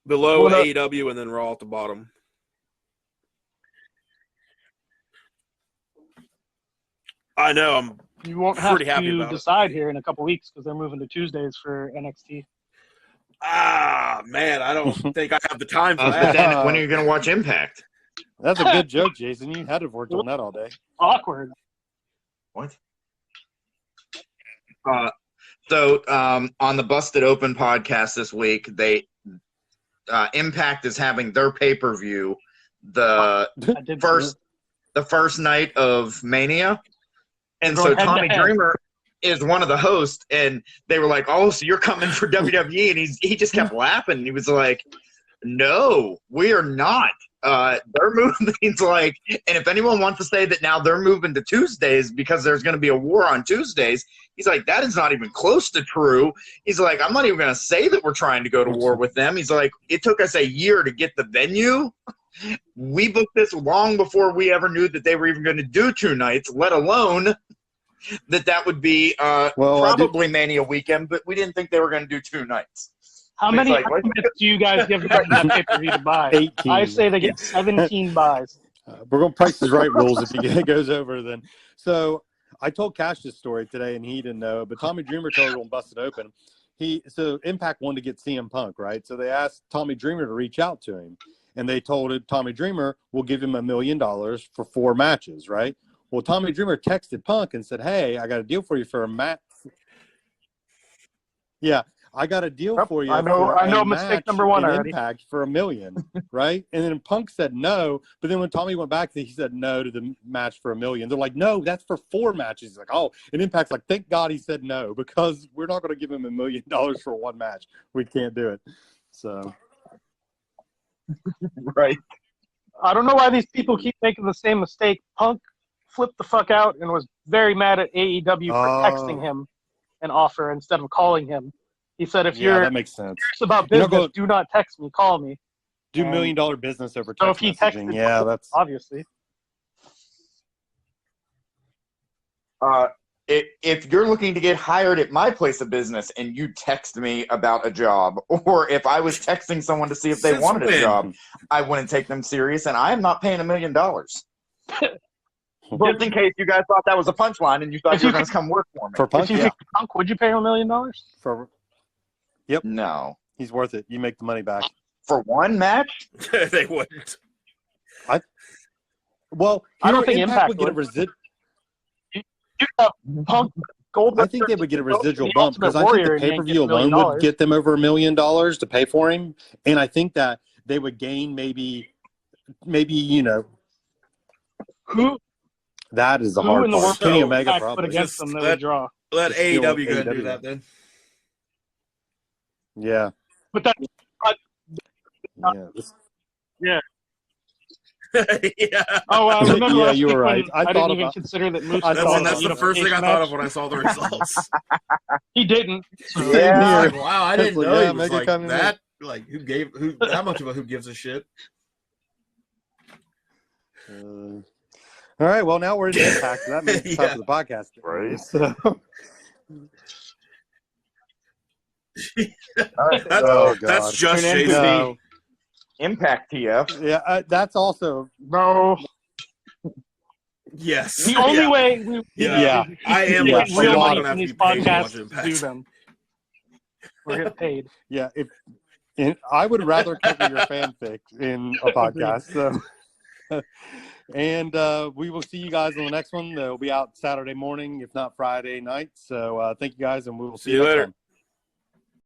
[SPEAKER 2] below AEW and then Raw at the bottom. I know.
[SPEAKER 4] You won't have to decide here in a couple weeks because they're moving to Tuesdays for NXT.
[SPEAKER 2] Ah, man, I don't think I have the time for
[SPEAKER 3] But
[SPEAKER 2] that.
[SPEAKER 3] then when are you going to watch Impact?
[SPEAKER 1] That's a good joke, Jason. You had to have worked on that all day.
[SPEAKER 4] Awkward.
[SPEAKER 3] What? So on the Busted Open podcast this week, they Impact is having their pay-per-view the first night of Mania. And so Tommy Dreamer is one of the hosts, and they were like, "Oh, so you're coming for WWE?" And he just kept laughing. He was like, "No, we are not. They're moving." He's like, and if anyone wants to say that now they're moving to Tuesdays because there's going to be a war on Tuesdays, he's like, that is not even close to true. He's like, I'm not even going to say that we're trying to go to war with them. He's like, it took us a year to get the venue. We booked this long before we ever knew that they were even going to do 2 nights, let alone that would be probably Mania weekend, but we didn't think they were going to do 2 nights.
[SPEAKER 4] How many do you guys give them that pay-per-view to buy?
[SPEAKER 1] 18.
[SPEAKER 4] I say they get 17 buys.
[SPEAKER 1] We're going to Price is Right rules if it goes over then. So I told Cash this story today, and he didn't know, but Tommy Dreamer told her on Busted Open. So Impact wanted to get CM Punk, right? So they asked Tommy Dreamer to reach out to him. And they told Tommy Dreamer, we'll give him $1 million for 4 matches, right? Well, Tommy Dreamer texted Punk and said, hey, I got a deal for you for a match. Yeah, I got a deal for you.
[SPEAKER 4] I know mistake number 1 already.
[SPEAKER 1] Impact for $1 million, right? And then Punk said no. But then when Tommy went back, he said no to the match for $1 million. They're like, no, that's for 4 matches. He's like, oh, and Impact's like, thank God he said no because we're not going to give him $1 million for 1 match. We can't do it. So.
[SPEAKER 3] Right.
[SPEAKER 4] I don't know why these people keep making the same mistake. Punk flipped the fuck out and was very mad at AEW for texting him an offer instead of calling him. He said, if you're
[SPEAKER 1] that makes sense.
[SPEAKER 4] serious about business, do not text me, call me.
[SPEAKER 1] Do $1 million business over text
[SPEAKER 4] so if he
[SPEAKER 1] messaging.
[SPEAKER 4] Texted,
[SPEAKER 1] that's
[SPEAKER 4] obviously.
[SPEAKER 3] If you're looking to get hired at my place of business and you text me about a job, or if I was texting someone to see if they wanted a job, I wouldn't take them serious, and I am not paying $1 million. Just in case you guys thought that was a punchline and you thought you were going to come work for me.
[SPEAKER 1] For Punk,
[SPEAKER 4] If you
[SPEAKER 1] yeah.
[SPEAKER 4] could Punk, would you pay him $1 million?
[SPEAKER 1] Yep.
[SPEAKER 3] No.
[SPEAKER 1] He's worth it. You make the money back.
[SPEAKER 3] For one match?
[SPEAKER 2] They wouldn't.
[SPEAKER 1] Well,
[SPEAKER 4] I don't think
[SPEAKER 1] Impact
[SPEAKER 4] Impact
[SPEAKER 1] would get a
[SPEAKER 4] would.
[SPEAKER 1] residual.
[SPEAKER 4] You got Punk, Goldberg,
[SPEAKER 1] I think they would get a residual
[SPEAKER 4] the
[SPEAKER 1] bump because I
[SPEAKER 4] Ultimate
[SPEAKER 1] think the
[SPEAKER 4] Warrior, and you ain't
[SPEAKER 1] pay-per-view
[SPEAKER 4] getting $1
[SPEAKER 1] alone
[SPEAKER 4] million.
[SPEAKER 1] would get them over $1 million to pay for him, and I think that they would gain maybe
[SPEAKER 4] Who
[SPEAKER 1] that is the
[SPEAKER 4] Who
[SPEAKER 1] hard
[SPEAKER 4] in the
[SPEAKER 1] part.
[SPEAKER 4] world
[SPEAKER 1] Kenny
[SPEAKER 2] So,
[SPEAKER 1] Omega
[SPEAKER 4] put
[SPEAKER 1] probably.
[SPEAKER 4] against them that would draw?
[SPEAKER 2] Let
[SPEAKER 1] Just steal
[SPEAKER 2] AEW go and do
[SPEAKER 1] AEW.
[SPEAKER 2] that then.
[SPEAKER 1] Yeah.
[SPEAKER 4] But that
[SPEAKER 1] Yeah.
[SPEAKER 2] Yeah.
[SPEAKER 4] Oh, I remember
[SPEAKER 1] Yeah,
[SPEAKER 4] last
[SPEAKER 1] you
[SPEAKER 4] week
[SPEAKER 1] were
[SPEAKER 4] when
[SPEAKER 1] right. I
[SPEAKER 4] I
[SPEAKER 1] thought
[SPEAKER 4] didn't even
[SPEAKER 1] about-
[SPEAKER 4] consider that Moose
[SPEAKER 1] I
[SPEAKER 4] was
[SPEAKER 1] thought
[SPEAKER 4] in
[SPEAKER 2] That's
[SPEAKER 1] about
[SPEAKER 2] the first thing I
[SPEAKER 4] unification
[SPEAKER 2] thought of
[SPEAKER 4] match.
[SPEAKER 2] when I saw the results.
[SPEAKER 4] He didn't. So.
[SPEAKER 3] Yeah.
[SPEAKER 2] I was
[SPEAKER 1] Here.
[SPEAKER 2] like, wow, I didn't
[SPEAKER 1] It's like,
[SPEAKER 2] know
[SPEAKER 1] yeah,
[SPEAKER 2] he was
[SPEAKER 1] make it
[SPEAKER 2] like
[SPEAKER 1] come to me.
[SPEAKER 2] that. Like, who that much of a who gives a shit?
[SPEAKER 1] All right. Well, now we're in Impact, so that means it's time
[SPEAKER 2] Yeah.
[SPEAKER 1] for the podcast.
[SPEAKER 3] Right.
[SPEAKER 1] So,
[SPEAKER 3] So,
[SPEAKER 2] That's just
[SPEAKER 4] Tune in to
[SPEAKER 2] Jason.
[SPEAKER 1] no.
[SPEAKER 3] Impact TF.
[SPEAKER 1] Yeah, that's also
[SPEAKER 4] No.
[SPEAKER 2] Yes.
[SPEAKER 4] The only
[SPEAKER 2] Yeah.
[SPEAKER 4] way we
[SPEAKER 2] Yeah. I am
[SPEAKER 1] Yeah,
[SPEAKER 4] get
[SPEAKER 1] a
[SPEAKER 4] real
[SPEAKER 1] lot
[SPEAKER 4] money
[SPEAKER 1] of
[SPEAKER 4] from
[SPEAKER 2] it.
[SPEAKER 4] these
[SPEAKER 2] Be paid to watch
[SPEAKER 4] podcasts to
[SPEAKER 2] Impact.
[SPEAKER 4] do them. Or get paid.
[SPEAKER 1] yeah. I would rather cover your fanfic in a podcast. So, and we will see you guys on the next one. It'll be out Saturday morning, if not Friday night. So thank you guys, and we will see you next
[SPEAKER 2] later.
[SPEAKER 1] time.